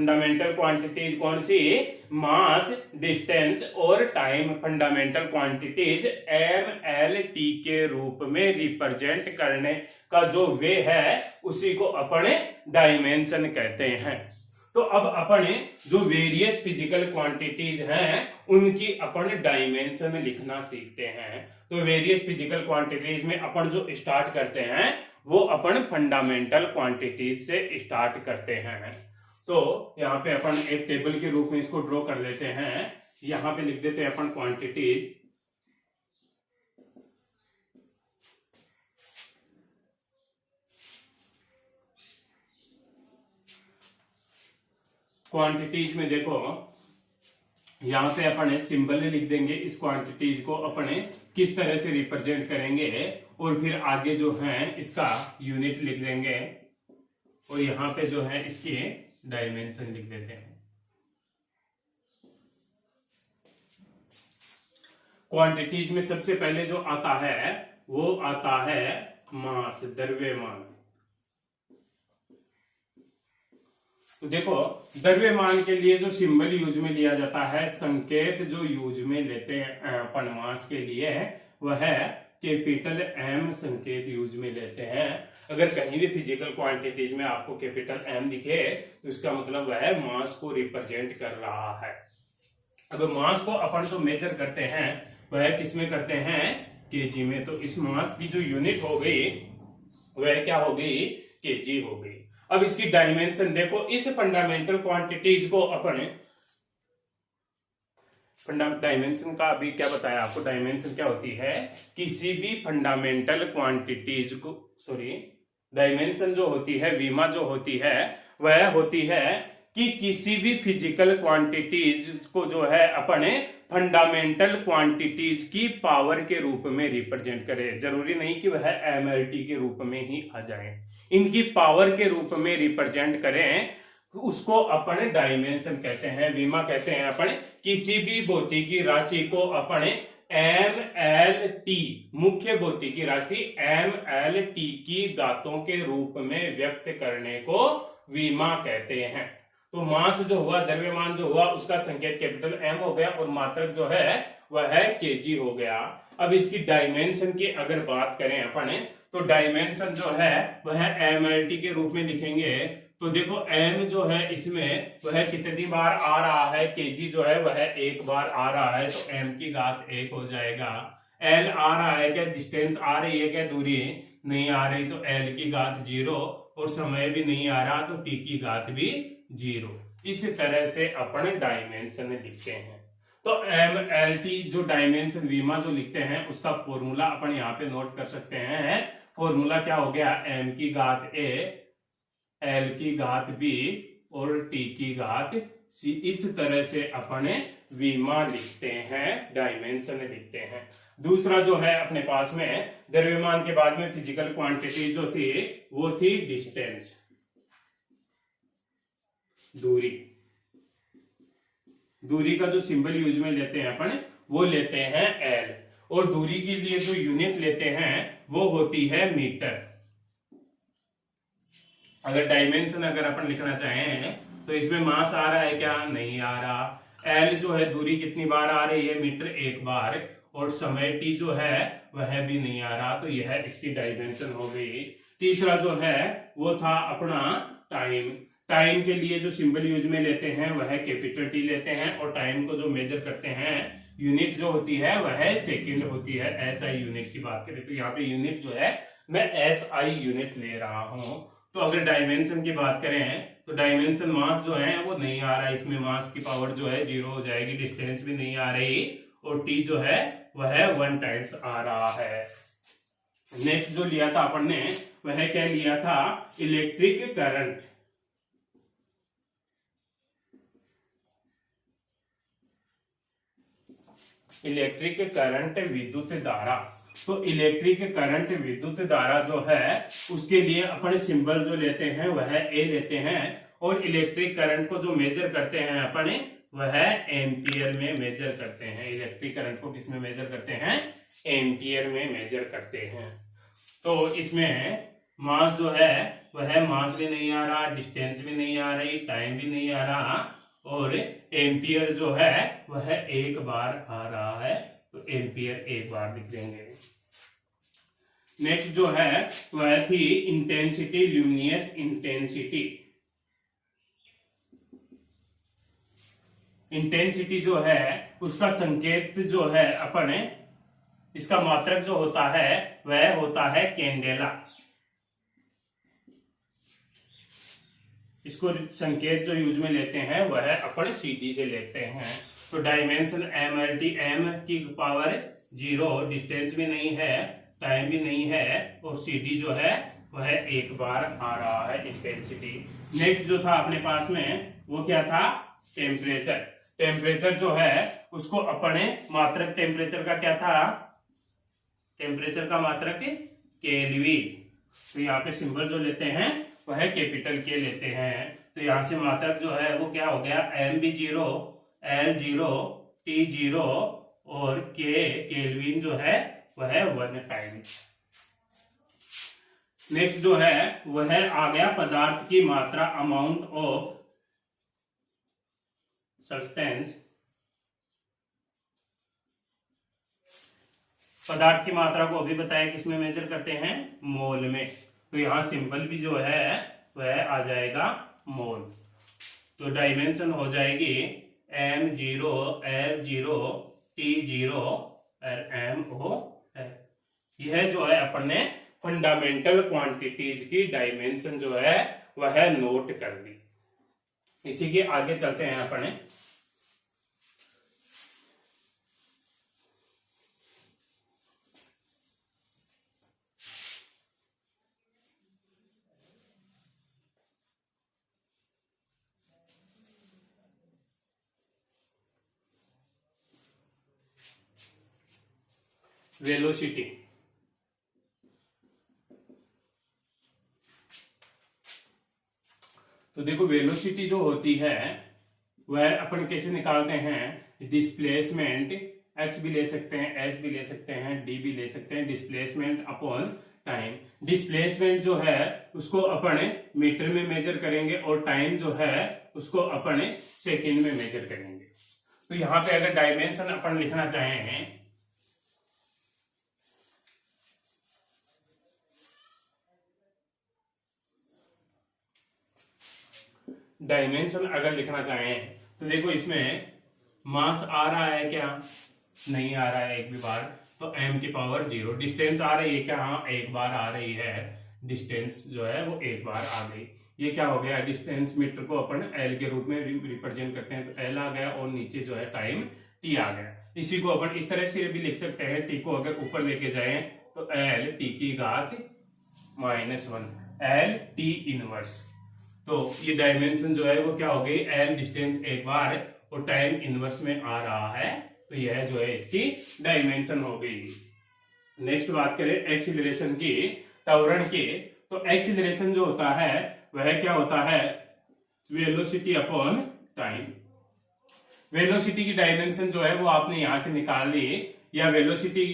A: कौन सी, मास, डिस्टेंस और time, fundamental quantities M L T के रूप में रिप्रेजेंट करने का जो वे है उसी को अपने डायमेंशन कहते हैं। तो अब अपने जो वेरियस फिजिकल क्वांटिटीज हैं उनकी अपन डायमेंशन लिखना सीखते हैं। तो वेरियस फिजिकल क्वांटिटीज में अपन जो स्टार्ट करते हैं वो अपन फंडामेंटल क्वांटिटीज से स्टार्ट करते हैं। तो यहाँ पे अपन एक टेबल के रूप में इसको ड्रॉ कर लेते हैं। यहाँ पे लिख देते हैं अपन क्वांटिटीज, क्वांटिटीज में देखो यहाँ पे अपन सिंबल लिख देंगे, इस क्वांटिटीज को अपन किस तरह से रिप्रेजेंट करेंगे और फिर आगे जो है इसका यूनिट लिख देंगे और यहाँ पे जो है इसके डायमेंशन लिख देते हैं। क्वांटिटीज में सबसे पहले जो आता है वो आता है मास, द्रव्यमान। तो देखो द्रव्यमान के लिए जो सिंबल यूज में लिया जाता है, संकेत जो यूज में लेते हैं अपन मास के लिए वह है कैपिटल एम संकेत यूज में लेते हैं। अगर कहीं भी फिजिकल क्वांटिटीज में आपको कैपिटल एम दिखे तो इसका मतलब वह मास को रिप्रेजेंट कर रहा है। अब मास को अपन जो मेजर करते हैं वह किसमें करते हैं, केजी में। तो इस मास की जो यूनिट हो गई वह क्या हो गई, केजी हो गई। अब इसकी डायमेंशन देखो, इस फंडामेंटल क्वांटिटीज को अपन डायमेंशन का अभी क्या बताया आपको, डायमेंशन क्या होती है, किसी भी फंडामेंटल क्वांटिटीज को, डायमेंशन जो होती है, वीमा जो होती है वह होती है कि किसी भी फिजिकल क्वांटिटीज को जो है अपने फंडामेंटल क्वांटिटीज की पावर के रूप में रिप्रेजेंट करे। जरूरी नहीं कि वह एमएलटी के रूप में ही आ जाए, इनकी पावर के रूप में रिप्रेजेंट करें, उसको अपन डायमेंशन कहते हैं, वीमा कहते हैं। अपन किसी भी भौतिकी राशि को अपन एम एल टी, मुख्य भौतिकी राशि एम एल टी की घातों के रूप में व्यक्त करने को वीमा कहते हैं। तो मास जो हुआ, द्रव्यमान जो हुआ, उसका संकेत कैपिटल एम हो गया और मात्रक जो है वह है केजी हो गया। अब इसकी डायमेंशन की अगर बात करें अपन, तो डायमेंशन जो है वह एमएलटी के रूप में लिखेंगे। तो देखो एम जो है इसमें वह कितनी बार आ रहा है, केजी जो है वह एक बार आ रहा है, तो एम की घात 1 हो जाएगा। एल आ रहा है क्या, डिस्टेंस आ रही है क्या, दूरी नहीं आ रही, तो एल की घात 0 और समय भी नहीं आ रहा तो टी की घात भी 0। इस तरह से अपन डायमेंशन लिखते हैं। तो एम एल टी जो डायमेंशन वीमा जो लिखते हैं उसका फॉर्मूला अपन यहाँ पे नोट कर सकते हैं। फॉर्मूला क्या हो गया, एम की घात ए, एल की घात बी और टी की घात सी। इस तरह से अपन वीमा लिखते हैं, डायमेंशन लिखते हैं। दूसरा जो है अपने पास में द्रव्यमान के बाद में फिजिकल क्वांटिटी जो थी वो थी डिस्टेंस, दूरी। दूरी का जो सिंबल यूज में लेते हैं अपन वो लेते हैं एल, और दूरी के लिए जो यूनिट लेते हैं वो होती है मीटर। अगर डायमेंशन अगर अपन लिखना चाहें तो इसमें मास आ रहा है क्या, नहीं आ रहा। एल जो है दूरी कितनी बार आ रही है, मीटर 1 बार, और समय टी जो है वह भी नहीं आ रहा, तो यह इसकी डायमेंशन हो गई। तीसरा जो है वो था अपना टाइम। टाइम के लिए जो सिंबल यूज में लेते हैं वह कैपिटल टी लेते हैं, और टाइम को जो मेजर करते हैं यूनिट जो होती है वह सेकंड होती है। एसआई यूनिट की बात करें तो यहाँ पे यूनिट जो है मैं एसआई यूनिट ले रहा हूं। तो अगर डायमेंशन की बात करें तो डायमेंशन मास जो है वो नहीं आ रहा है, इसमें मास की पावर जो है 0 हो जाएगी, डिस्टेंस भी नहीं आ रही, और टी जो है वह 1 टाइम्स आ रहा है। नेक्स्ट जो लिया था अपन ने वह क्या लिया था, इलेक्ट्रिक करंट। इलेक्ट्रिक करंट विद्युत धारा। तो इलेक्ट्रिक करंट विद्युत धारा जो है उसके लिए अपन सिंबल जो लेते हैं वह ए लेते हैं, और इलेक्ट्रिक करंट को जो मेजर करते हैं अपन वह एम्पियर में मेजर करते हैं। इलेक्ट्रिक करंट को किस में मेजर करते हैं, एम्पियर में मेजर करते हैं। तो इसमें मास जो है वह मास भी नहीं आ रहा, डिस्टेंस भी नहीं आ रही, टाइम भी नहीं आ रहा, और एम्पियर जो है वह एक बार आ रहा है, तो एम्पियर एक बार लिख देंगे। नेक्स्ट जो है वह थी इंटेंसिटी, ल्यूमिनियस इंटेंसिटी। इंटेंसिटी जो है उसका संकेत जो है अपन, इसका मात्रक जो होता है वह होता है कैंडेला। इसको संकेत जो यूज में लेते हैं वह अपन सीडी से लेते हैं। तो डायमेंशन एमएलटी, एम की पावर 0, डिस्टेंस भी नहीं है, टाइम भी नहीं है, और सीडी जो है वह एक बार आ रहा है इंटेंसिटी। नेक्स्ट जो था अपने पास में वो क्या था, टेम्परेचर। टेम्परेचर जो है उसको अपने मात्रक टेम्परेचर का क्या था, टेम्परेचर का मात्रक केल्विन। तो यहाँ पे सिंबल जो लेते हैं वह कैपिटल के लेते हैं। तो यहाँ से मात्रक जो है वो क्या हो गया, एम भी 0, एल 0, टी 0, और के केल्विन जो है वह 1 टाइम्स। नेक्स्ट जो है वह आ गया पदार्थ की मात्रा, अमाउंट ऑफ सब्सटेंस। पदार्थ की मात्रा को अभी बताया किसमें मेजर करते हैं, मोल में। तो यहां सिंबल भी जो है वह आ जाएगा मोल। तो डायमेंशन हो जाएगी M0, L0, T0 और MO। यह जो है अपन ने फंडामेंटल क्वांटिटीज की डायमेंशन जो है वह नोट कर दी। इसी के आगे चलते हैं अपन। वेलोसिटी। तो देखो वेलोसिटी जो होती है वह अपन कैसे निकालते हैं, डिस्प्लेसमेंट, एक्स भी ले सकते हैं, एस भी ले सकते हैं, डी भी ले सकते हैं, डिस्प्लेसमेंट अपॉन टाइम। डिस्प्लेसमेंट जो है उसको अपन मीटर में मेजर करेंगे, और टाइम जो है उसको अपन सेकंड में मेजर करेंगे। तो यहां पे अगर डायमेंशन अपन लिखना चाहें, डायमेंशन अगर लिखना चाहें तो देखो इसमें मास आ रहा है क्या, नहीं आ रहा है एक भी बार, तो m की पावर 0। डिस्टेंस आ रही है क्या, हाँ एक बार आ रही है, डिस्टेंस जो है वो एक बार आ गई। ये क्या हो गया, डिस्टेंस मीटर को अपन l के रूप में रिप्रेजेंट करते हैं, तो l आ गया, और नीचे जो है टाइम t आ गया। इसी को अपन इस तरह से भी लिख सकते हैं, t को अगर ऊपर लेके जाए तो l t की घात -1, l t इनवर्स। तो ये डायमेंशन जो है वो क्या हो गई, l डिस्टेंस एक बार और टाइम इनवर्स में आ रहा है, तो यह जो है इसकी डायमेंशन हो गई। नेक्स्ट बात करें एक्सीलरेशन की, त्वरण की। तो एक्सीलरेशन जो होता है वह क्या होता है, वेलोसिटी अपॉन टाइम। वेलोसिटी की डायमेंशन जो है वो आपने यहां से निकाल ली, या वेलोसिटी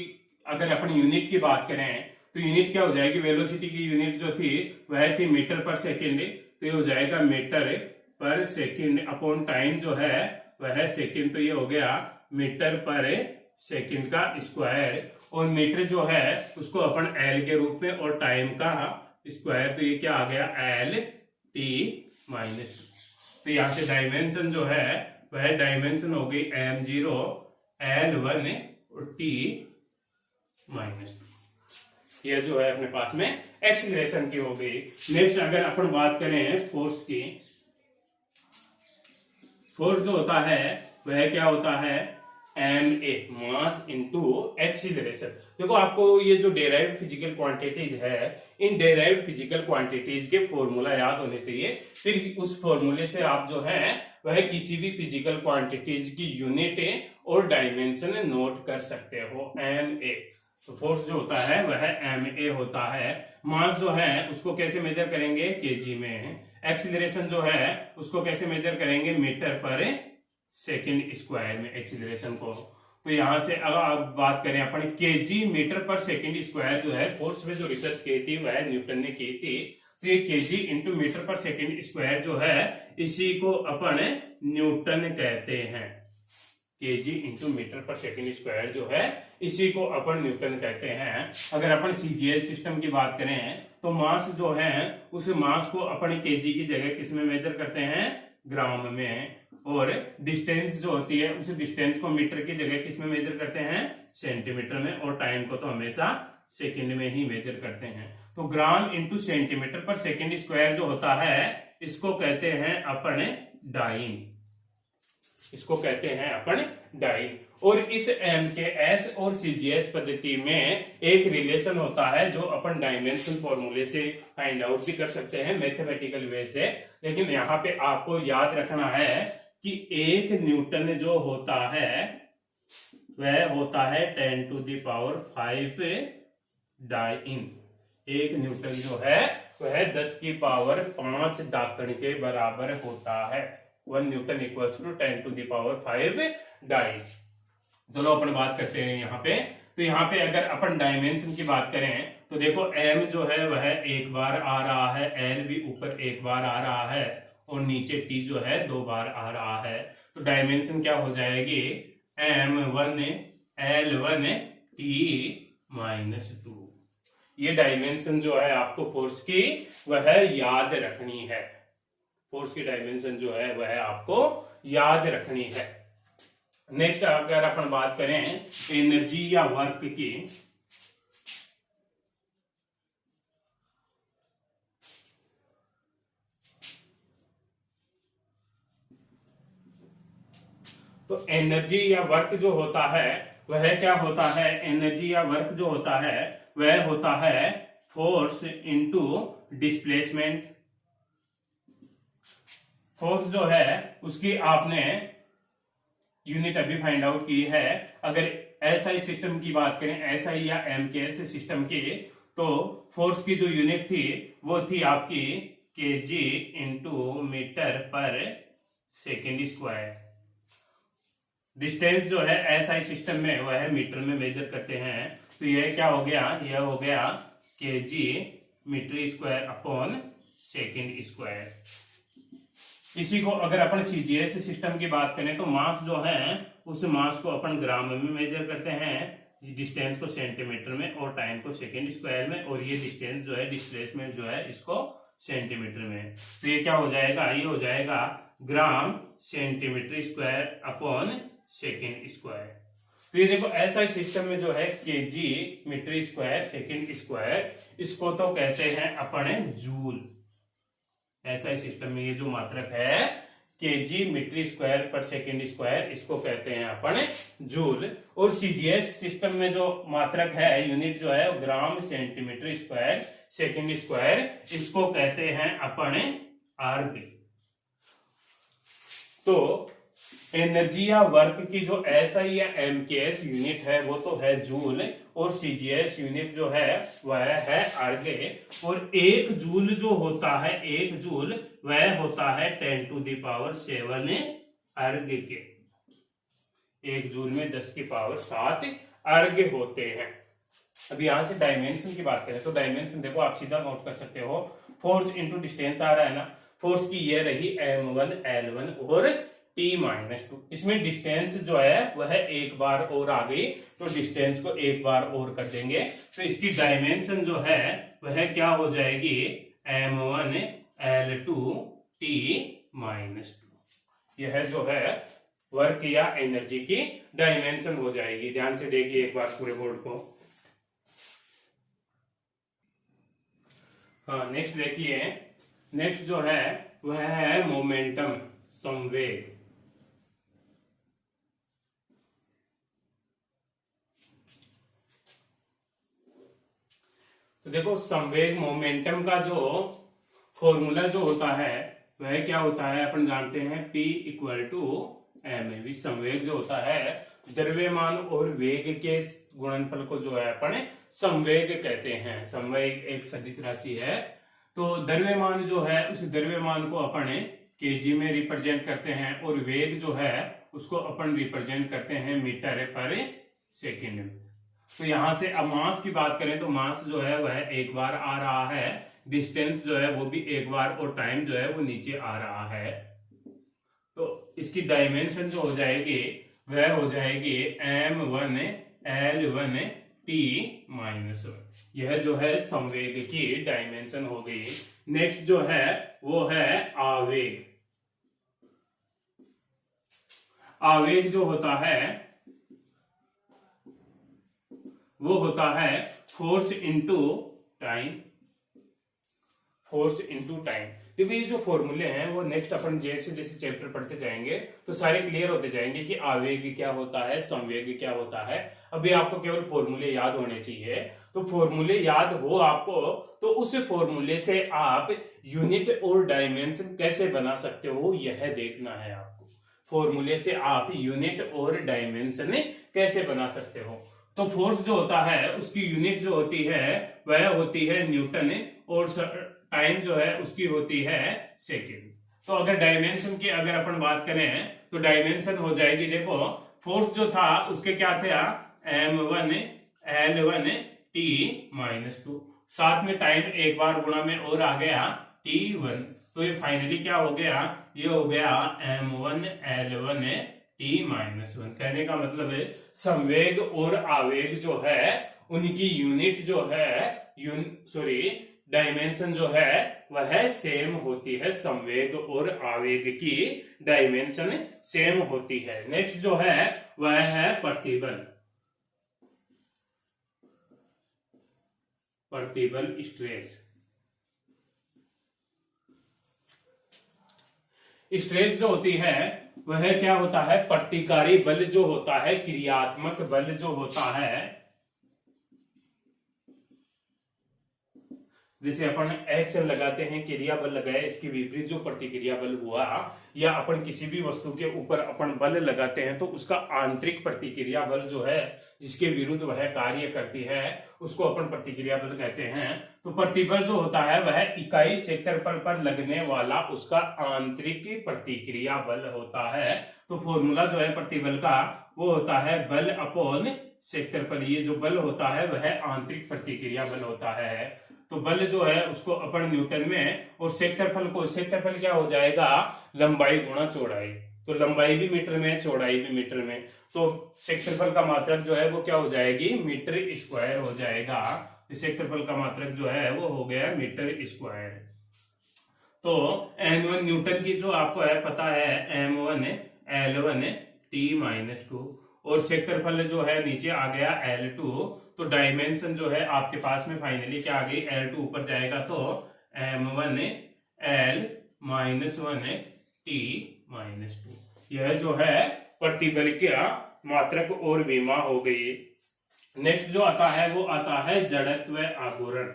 A: अगर अपन यूनिट की बात करें तो यूनिट क्या हो जाएगी, वेलोसिटी की यूनिट जो थी वह थी मीटर पर सेकेंड, तो ये हो जाएगा मीटर पर सेकेंड अपॉन टाइम जो है वह सेकेंड, तो ये हो गया मीटर पर सेकेंड का स्क्वायर। और मीटर जो है उसको अपन एल के रूप में और टाइम का स्क्वायर, तो ये क्या आ गया एल टी माइनस 2। तो यहाँ से डायमेंशन जो है वह डायमेंशन हो गई m0 L1 और t माइनस 2। यह जो है अपने पास में एक्सीलरेशन की हो गई। नेक्स्ट अगर अपन बात करें फोर्स की, फोर्स जो होता है वह क्या होता है ma मास इनटू एक्सीलरेशन। देखो आपको ये जो डेराइव्ड फिजिकल क्वांटिटीज है, इन डेराइव्ड फिजिकल क्वांटिटीज के फॉर्मूला याद होने चाहिए। फिर उस फॉर्मूले से आप जो है वह किसी भी फिजिकल क्वांटिटीज की यूनिट और डायमेंशन नोट कर सकते हो। ma तो फोर्स जो होता है वह ma होता है। मास जो है उसको कैसे मेजर करेंगे केजी में। एक्सीलरेशन जो है उसको कैसे मेजर करेंगे मीटर पर सेकंड स्क्वायर में एक्सीलरेशन को। तो यहां से अगर आप बात करें अपन केजी मीटर पर सेकंड स्क्वायर जो है फोर्स में जो रिसर्च की थी वह न्यूटन ने की थी। तो ये केजी इंटू मीटर पर सेकंड स्क्वायर जो है इसी को अपन न्यूटन कहते हैं। केजी इंटू मीटर पर सेकंड स्क्वायर जो है इसी को अपन न्यूटन कहते हैं। अगर अपन सीजीएस सिस्टम की बात करें तो मास जो है उस मास को अपन केजी की जगह किस में मेजर करते हैं ग्राम में, और डिस्टेंस जो होती है उस डिस्टेंस को मीटर की जगह किस में मेजर करते हैं सेंटीमीटर में, और टाइम को तो हमेशा सेकंड में ही मेजर करते हैं। तो ग्राम इंटू सेंटीमीटर पर सेकंड स्क्वायर जो होता है इसको कहते हैं अपन डाइन, इसको कहते हैं अपन डाइन। और इस एमकेएस और सीजीएस पद्धति में एक रिलेशन होता है जो अपन डायमेंशन फॉर्मूले से फाइंड आउट भी कर सकते हैं मैथमेटिकल वे से। लेकिन यहाँ पे आपको याद रखना है कि एक न्यूटन जो होता है वह होता है 10⁵ डाइन। एक न्यूटन जो है वह 10⁵ डाकण के बराबर होता है। 1 न्यूटन इक्वल्स टू 10⁵ डाइन। चलो अपन बात करते हैं यहाँ पे। तो यहाँ पे अगर अपन डायमेंशन की बात करें तो देखो m जो है वह एक बार आ रहा है, l भी ऊपर एक बार आ रहा है और नीचे t जो है 2 बार आ रहा है। तो डायमेंशन क्या हो जाएगी m1 l1 t -2। ये डायमेंशन जो है आपको फोर्स की वह याद रखनी है। फोर्स की डायमेंशन जो है वह आपको याद रखनी है। नेक्स्ट अगर अपन बात करें एनर्जी या वर्क की, तो एनर्जी या वर्क जो होता है वह क्या होता है, एनर्जी या वर्क जो होता है वह होता है फोर्स इनटू डिस्प्लेसमेंट। फोर्स जो है उसकी आपने यूनिट अभी फाइंड आउट की है। अगर एसआई सिस्टम की बात करें, एसआई या एमकेएस सिस्टम की, तो फोर्स की जो यूनिट थी वो थी आपकी केजी इंटू मीटर पर सेकेंड स्क्वायर। डिस्टेंस जो है एसआई सिस्टम में वह मीटर में मेजर करते हैं। तो यह क्या हो गया, यह हो गया KG metre square upon second square. इसी को अगर अपन सीजीएस सिस्टम की बात करें तो मास जो है उस मास को अपन ग्राम में मेजर करते हैं, डिस्टेंस को सेंटीमीटर में और टाइम को सेकेंड स्क्वायर में, और ये डिस्टेंस जो है डिस्प्लेसमेंट जो है इसको सेंटीमीटर में। तो ये क्या हो जाएगा, ये हो जाएगा gram centimetre square upon second square. तो ये देखो एसआई सिस्टम में जो है KG metre square second square, इसको तो कहते हैं अपन जूल। एसआई सिस्टम में ये जो मात्रक है केजी मीटर स्क्वायर पर सेकेंड स्क्वायर, इसको कहते हैं अपन जूल। और सीजीएस सिस्टम में जो मात्रक है यूनिट जो है ग्राम सेंटीमीटर स्क्वायर सेकेंड स्क्वायर, इसको कहते हैं अपन आर्ग। तो एनर्जी या वर्क की जो एसआई या एमकेएस यूनिट है वो तो है जूल, और सीजीएस यूनिट जो है वह है आर्ग। और एक जूल जो होता है, एक जूल वह होता है 10⁷ अर्ग के। एक जूल में 10⁷ अर्ग होते हैं। अब यहां से डायमेंशन की बात करें तो डायमेंशन देखो आप सीधा नोट कर सकते हो, फोर्स इंटू डिस्टेंस आ रहा है ना, फोर्स की ये रही m1 l1 और t-2। इसमें डिस्टेंस जो है वह एक बार और आ गई, तो डिस्टेंस को एक बार और कर देंगे। तो इसकी डायमेंशन जो है वह क्या हो जाएगी, m1l2t-2। यह जो है वर्क या एनर्जी की डायमेंशन हो जाएगी। ध्यान से देखिए एक बार पूरे बोर्ड को। हाँ, नेक्स्ट देखिए, नेक्स्ट जो है वह है मोमेंटम, संवेग। तो देखो संवेग मोमेंटम का जो फॉर्मूला जो होता है वह क्या होता है, अपन जानते हैं P = mv। संवेग जो होता है द्रव्यमान और वेग के गुणनफल को जो है अपन संवेग कहते हैं। संवेग एक सदिश राशि है। तो द्रव्यमान जो है उस द्रव्यमान को अपन केजी में रिप्रेजेंट करते हैं और वेग जो है उसको अपन रिप्रेजेंट करते हैं मीटर पर सेकेंड में। तो यहां से अब मास की बात करें तो मास जो है वह एक बार आ रहा है, डिस्टेंस जो है वो भी एक बार, और टाइम जो है वो नीचे आ रहा है। तो इसकी डायमेंशन जो हो जाएगी वह हो जाएगी m1l1t-1। यह जो है संवेग की डायमेंशन हो गई। नेक्स्ट जो है वो है आवेग। आवेग जो होता है वो होता है force into time. Force into time. देखो ये जो फॉर्मूले हैं वो नेक्स्ट अपन जैसे जैसे चैप्टर पढ़ते जाएंगे तो सारे क्लियर होते जाएंगे कि आवेग क्या होता है, संवेग क्या होता है। अभी आपको केवल फॉर्मूले याद होने चाहिए। तो फॉर्मूले याद हो आपको तो उस फॉर्मूले से आप यूनिट और डायमेंशन कैसे बना सकते हो यह देखना है आपको। फॉर्मूले से आप यूनिट और डायमेंशन कैसे बना सकते हो। तो फोर्स जो होता है उसकी यूनिट जो होती है वह होती है न्यूटन, और टाइम जो है उसकी होती है सेकेंड। तो अगर डायमेंशन की अगर अपन बात करें तो डायमेंशन हो जाएगी, देखो फोर्स जो था उसके क्या था, m1l1t-2। साथ में टाइम एक बार गुणा में और आ गया t1। तो ये फाइनली क्या हो गया, ये हो गया m1l1t-1। कहने का मतलब है संवेग और आवेग जो है उनकी यूनिट जो है डायमेंशन जो है वह सेम होती है। संवेग और आवेग की डायमेंशन सेम होती है। नेक्स्ट जो है वह है प्रतिबल। प्रतिबल स्ट्रेस। स्ट्रेस जो होती है वह क्या होता है, प्रतिकारी बल जो होता है, क्रियात्मक बल जो होता है। जैसे अपन एक्शन लगाते हैं, क्रिया बल लगाए, इसके विपरीत जो प्रतिक्रिया बल हुआ, या अपन किसी भी वस्तु के ऊपर अपन बल लगाते हैं तो उसका आंतरिक प्रतिक्रिया बल जो है जिसके विरुद्ध वह कार्य करती है उसको अपन प्रतिक्रिया बल कहते हैं। तो प्रतिबल जो होता है वह इकाई क्षेत्रफल पर लगने वाला उसका आंतरिक प्रतिक्रिया बल होता है। तो फॉर्मूला जो है प्रतिबल का वो होता है बल अपॉन क्षेत्रफल। ये जो बल होता है वह आंतरिक प्रतिक्रिया बल होता है। तो बल जो है उसको अपन न्यूटन में, और क्षेत्रफल क्या हो जाएगा, लंबाई गुणा चौड़ाई। तो लंबाई भी मीटर में, चौड़ाई भी मीटर में, तो क्षेत्रफल का मात्रक जो है वो क्या हो जाएगी, मीटर स्क्वायर हो जाएगा। क्षेत्रफल का मात्रक जो है वो हो गया मीटर स्क्वायर। तो m1 न्यूटन की जो आपको है पता है m1l1t-2, और क्षेत्रफल जो है नीचे आ गया L2। तो डायमेंशन जो है आपके पास में फाइनली क्या आ गई, L2 ऊपर जाएगा तो m1l-1t-2। यह जो है प्रतिबल का मात्रक और विमा हो गई। नेक्स्ट जो आता है वो आता है जड़त्व आघूर्ण।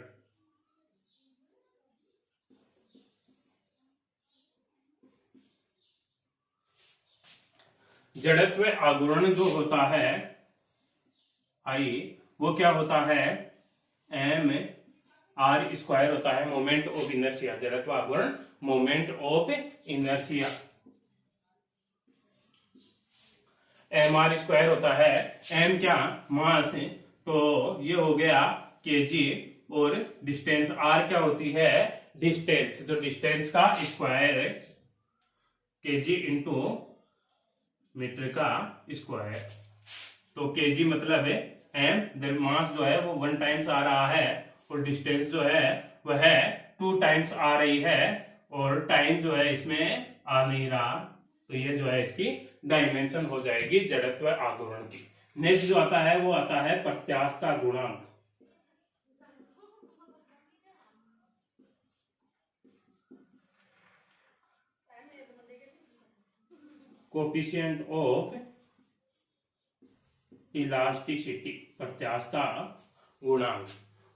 A: जड़त्व आघूर्ण जो होता है वो क्या होता है, m/r² होता है, मोमेंट ऑफ इनर्शिया। जड़त्व आघूर्ण मोमेंट ऑफ इनर्शिया mr² होता है। m क्या, मास, तो ये हो गया kg, और डिस्टेंस r क्या होती है, डिस्टेंस। तो डिस्टेंस का स्क्वायर kg इंटू मीटर का स्क्वायर। तो kg मतलब है m, मास जो है वो 1 टाइम्स आ रहा है, और डिस्टेंस जो है वह 2 टाइम्स आ रही है और टाइम जो है इसमें आ नहीं रहा, तो ये जो है इसकी डायमेंशन हो जाएगी जड़त्व आघूर्ण की। नेक्स्ट जो आता है वो आता है प्रत्यास्थता गुणांक। कोफिशिएंट ऑफ इलास्टिसिटी, प्रत्यास्थता गुणांक।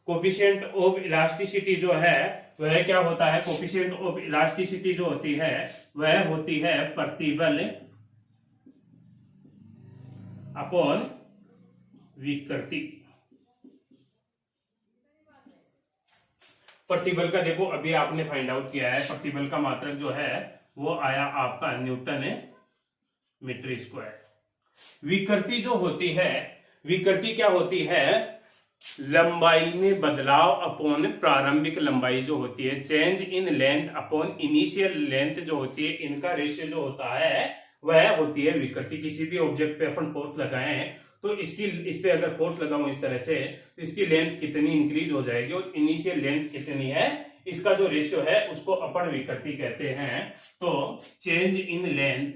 A: कोफिशिएंट ऑफ इलास्टिसिटी जो है वह क्या होता है, कोफिशिएंट ऑफ इलास्टिसिटी जो होती है वह होती है प्रतिबल अपॉन विकृति। प्रतिबल का देखो अभी आपने फाइंड आउट किया है, प्रतिबल का मात्रक जो है वो आया आपका न्यूटन मीटर स्क्वायर। विकृति जो होती है, विकृति क्या होती है, लंबाई में बदलाव अपॉन प्रारंभिक लंबाई जो होती है, change in length upon initial length जो होती है, इनका रेशियो जो होता है वह होती है विकृति। किसी भी ऑब्जेक्ट पे अपन फोर्स लगाए तो इस पे अगर फोर्स लगाऊं इस तरह से तो इसकी लेंथ कितनी इंक्रीज हो जाएगी और इनिशियल लेंथ कितनी है, इसका जो रेशियो है उसको अपन विकृति कहते हैं। तो change in length,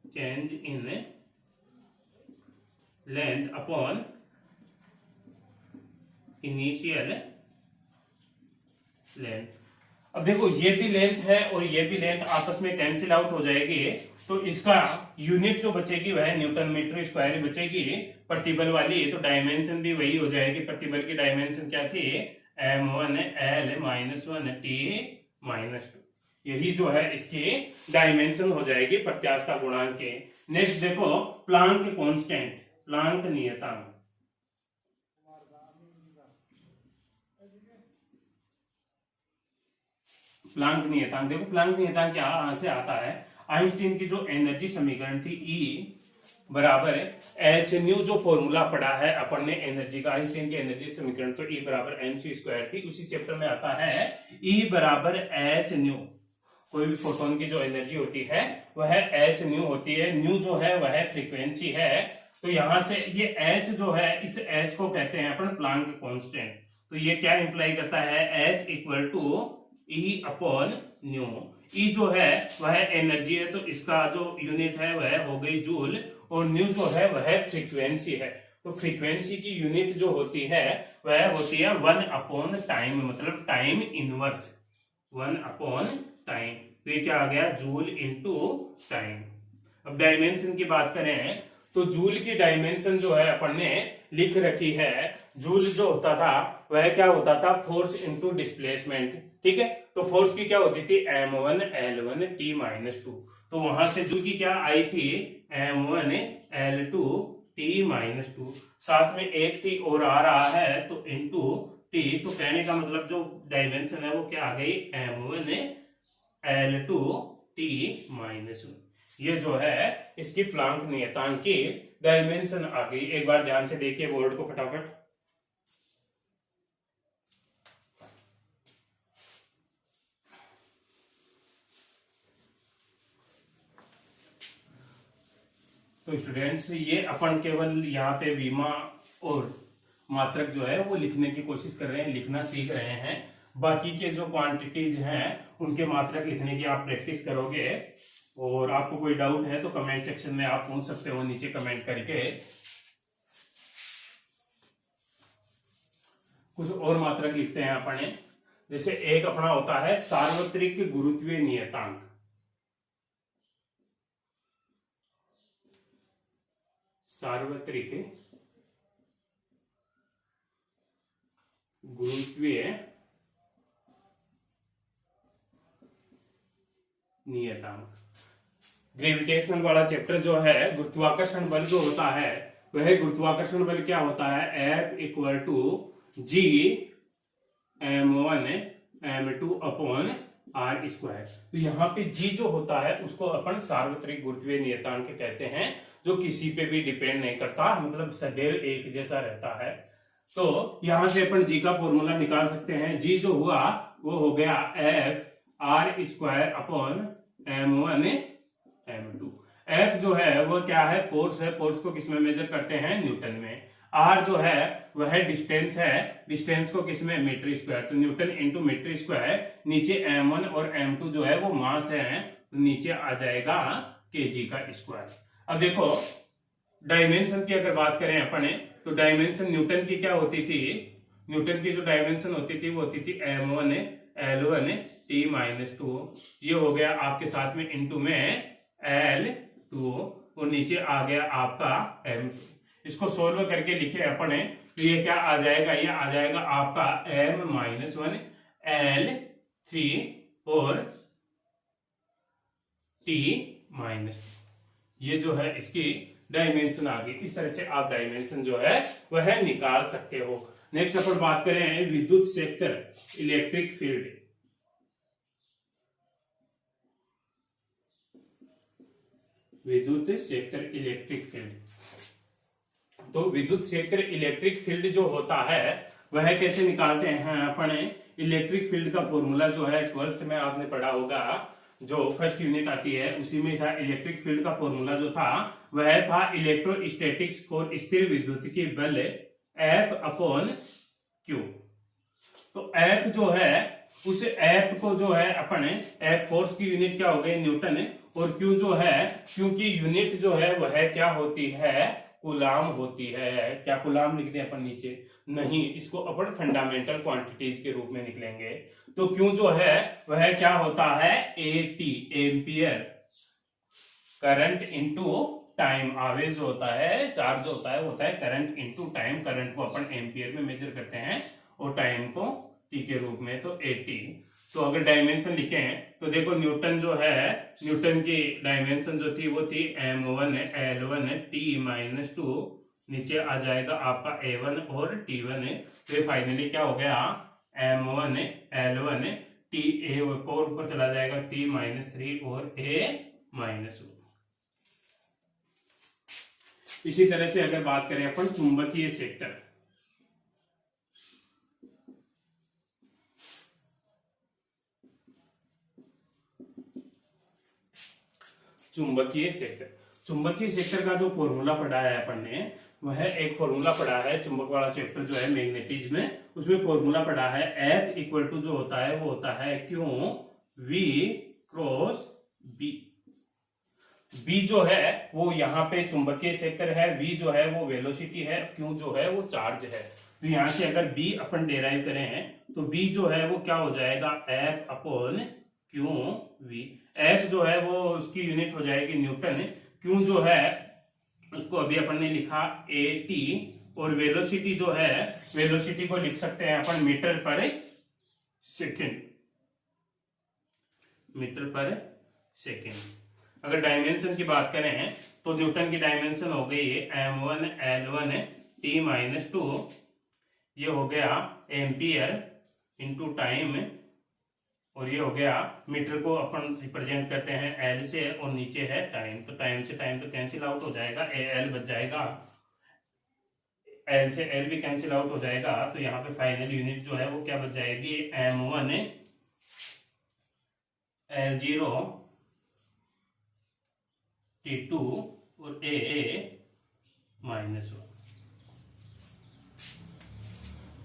A: change in length upon initial length. अब देखो ये भी लेंथ है और ये भी लेंथ आपस में कैंसिल आउट हो जाएगी, तो इसका यूनिट जो बचेगी वह न्यूटन मीटर स्क्वायर बचेगी प्रतिबल वाली, तो डायमेंशन भी वही हो जाएगी। प्रतिबल की डायमेंशन क्या थी, m1 l - 1 t - 2, यही जो है इसकी डायमेंशन हो जाएगी प्रत्यास्थता गुणांक के। नेक्स्ट देखो प्लांक कांस्टेंट, प्लांक नियतांक। प्लांक नियतांक, देखो प्लांक नियतांक क्या से आता है, आइंस्टीन की जो एनर्जी समीकरण थी E बराबर एच न्यू, जो फॉर्मूला पढ़ा है अपन ने एनर्जी का, आइंस्टीन की एनर्जी समीकरण तो E बराबर mc स्क्वायर थी, उसी चैप्टर में आता है E बराबर एच न्यू। कोई भी फोटोन की जो एनर्जी होती है वह एच न्यू होती है, न्यू जो है वह फ्रीक्वेंसी है, तो यहां से ये एच जो है इस एच को कहते हैं अपन प्लांक कांस्टेंट। तो ये क्या इंप्लाई करता है, H equal to E upon nu. E जो है वह एनर्जी है, तो इसका जो यूनिट है वह हो गई जूल, और न्यू जो है वह फ्रीक्वेंसी है। तो फ्रीक्वेंसी की यूनिट जो होती है वह होती है 1 अपॉन टाइम, मतलब टाइम इनवर्स, 1 अपॉन टाइम। तो ये क्या आ गया, जूल इंटू टाइम। अब डायमेंशन की बात करें तो जूल की डायमेंशन जो है अपन ने लिख रखी है, जूल जो होता था वह क्या होता था, फोर्स इंटू डिस्प्लेसमेंट, ठीक है। तो फोर्स की क्या होती थी, m1 l1 t - 2, तो वहां से जूल की क्या आई थी, m1 l2 t - 2, साथ में एक t और आ रहा है तो इंटू t, तो कहने का मतलब जो डायमेंशन है वो क्या आ गई, m1 l2 t - 1। ये जो है इसकी प्लांक नियतांक की डायमेंशन आ गई। एक बार ध्यान से देखिए बोर्ड को फटाफट। तो स्टूडेंट्स ये अपन केवल यहाँ पे बीमा और मात्रक जो है वो लिखने की कोशिश कर रहे हैं, लिखना सीख रहे हैं। बाकी के जो क्वांटिटीज हैं उनके मात्रक लिखने की आप प्रैक्टिस करोगे, और आपको कोई डाउट है तो कमेंट सेक्शन में आप पूछ सकते हो नीचे कमेंट करके। कुछ और मात्रक लिखते हैं अपन, जैसे एक अपना होता है सार्वत्रिक गुरुत्वीय नियतांक। सार्वत्रिक गुरुत्वीय नियतांक। ग्रेविटेशनल वाला चैप्टर जो है, गुरुत्वाकर्षण बल जो होता है वह गुरुत्वाकर्षण बल क्या होता है, F equal to G m1 m2 upon r square. तो यहाँ पे G जो होता है उसको अपन सार्वत्रिक गुरुत्वीय नियतांक कहते हैं, जो किसी पे भी डिपेंड नहीं करता, मतलब सदैव एक जैसा रहता है। तो यहां से अपन G का फॉर्मूला निकाल सकते हैं। G जो हुआ वो हो गया F r square upon m1 m2। F जो है वो क्या है, फोर्स है, फोर्स को किस में मेजर करते हैं, न्यूटन में। आर जो है वह डिस्टेंस है, डिस्टेंस को किसमें मीटर स्क्वायर, तो न्यूटन इंटू मीटर स्क्वायर, नीचे m1 और m2 जो है वो मास है, तो नीचे आ जाएगा kg का स्क्वायर। अब देखो डायमेंशन की अगर बात करें अपने, तो डायमेंशन न्यूटन की क्या होती थी, न्यूटन की जो डायमेंशन होती थी वो होती थी m1 L1 T-2, ये हो गया आपके साथ में इंटू में L2 और नीचे आ गया आपका M2। इसको सोल्व करके लिखे अपने तो ये क्या आ जाएगा, ये आ जाएगा आपका m-1 L3 और T-, ये जो है इसकी डायमेंशन आ गई। इस तरह से आप डायमेंशन जो है वह निकाल सकते हो। नेक्स्ट अपन बात करें विद्युत क्षेत्र इलेक्ट्रिक फील्ड। विद्युत क्षेत्र इलेक्ट्रिक फील्ड, तो विद्युत क्षेत्र इलेक्ट्रिक फील्ड जो होता है वह कैसे निकालते हैं अपने। इलेक्ट्रिक फील्ड का फॉर्मूला जो है 12th में आपने पढ़ा होगा, जो फर्स्ट यूनिट आती है उसी में था। इलेक्ट्रिक फील्ड का फॉर्मूला जो था वह था इलेक्ट्रोस्टैटिक्स फॉर स्थिर विद्युत की बल F अपॉन Q। तो F जो है उस F को जो है अपने F फोर्स की यूनिट क्या हो गई न्यूटन, और Q जो है Q की यूनिट जो है वह क्या होती है कूलाम होती है। क्या कूलाम लिख दें अपन नीचे, नहीं, इसको अपन फंडामेंटल क्वांटिटीज के रूप में निकलेंगे। तो Q जो है वह क्या होता है AT ampere current into time. आवेश जो होता है, चार्ज होता है, वो होता है करंट इनटू टाइम। करंट को अपन एम्पियर में मेजर करते हैं और टाइम को T के रूप में, तो AT। तो अगर डायमेंशन लिखें तो देखो न्यूटन जो है, न्यूटन की डायमेंशन जो थी वो थी m1 L1 T-2, नीचे आ जाएगा आपका A1 और T1। तो फाइनली क्या हो गया m1 L1 T, A को ऊपर चला जाएगा T-3 और A-1। इसी तरह से अगर बात करें अपन चुंबकीय क्षेत्र, चुंबकीय क्षेत्र, चुंबकीय क्षेत्र का जो फॉर्मूला पढ़ा है अपन ने वह एक फॉर्मूला पढ़ा है, चुंबक वाला चैप्टर जो है मैग्नेटिज्म में, उसमें फॉर्मूला पढ़ा है F इक्वल टू जो होता है वो होता है Q V cross B। B जो है वो यहाँ पे चुंबकीय क्षेत्र है, V जो है वो वेलोसिटी है, Q जो है वो चार्ज है। तो यहाँ से अगर B अपन डेराइव करें तो B जो है वो क्या हो जाएगा F upon Q V। F जो है वो उसकी यूनिट हो जाएगी न्यूटन, Q जो है उसको अभी अपन ने लिखा AT, और वेलोसिटी जो है वेलोसिटी को लिख सकते हैं अपन मीटर पर सेकेंड, मीटर पर सेकेंड। अगर डायमेंशन की बात करें तो न्यूटन की डायमेंशन हो गई m1 L1 T-2, ये हो गया एम्पियर इंटू टाइम, और ये हो गया मीटर को अपन रिप्रेजेंट करते हैं L से, और नीचे है टाइम। तो टाइम से टाइम तो कैंसिल आउट हो जाएगा, L बच जाएगा, L से L भी कैंसिल आउट हो जाएगा। तो यहाँ पे फाइनल यूनिट जो है वो क्या बच जाएगी m1 L0 T2 और A-1।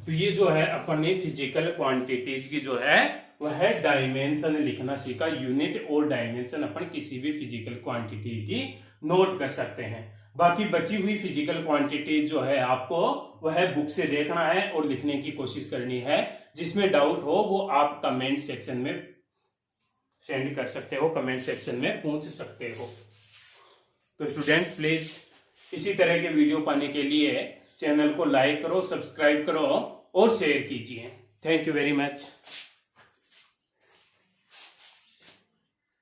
A: तो ये जो है अपन ने फिजिकल क्वांटिटीज की जो है वह डायमेंशन लिखना सीखा। यूनिट और डायमेंशन अपन किसी भी फिजिकल क्वांटिटी की नोट कर सकते हैं। बाकी बची हुई फिजिकल क्वांटिटी जो है आपको वह बुक से देखना है और लिखने की कोशिश करनी है। जिसमें डाउट हो वो आप कमेंट सेक्शन में सेंड कर सकते हो, कमेंट सेक्शन में पूछ सकते हो। तो स्टूडेंट्स प्लीज इसी तरह के वीडियो पाने के लिए चैनल को लाइक करो, सब्सक्राइब करो और शेयर कीजिए। Thank you very much.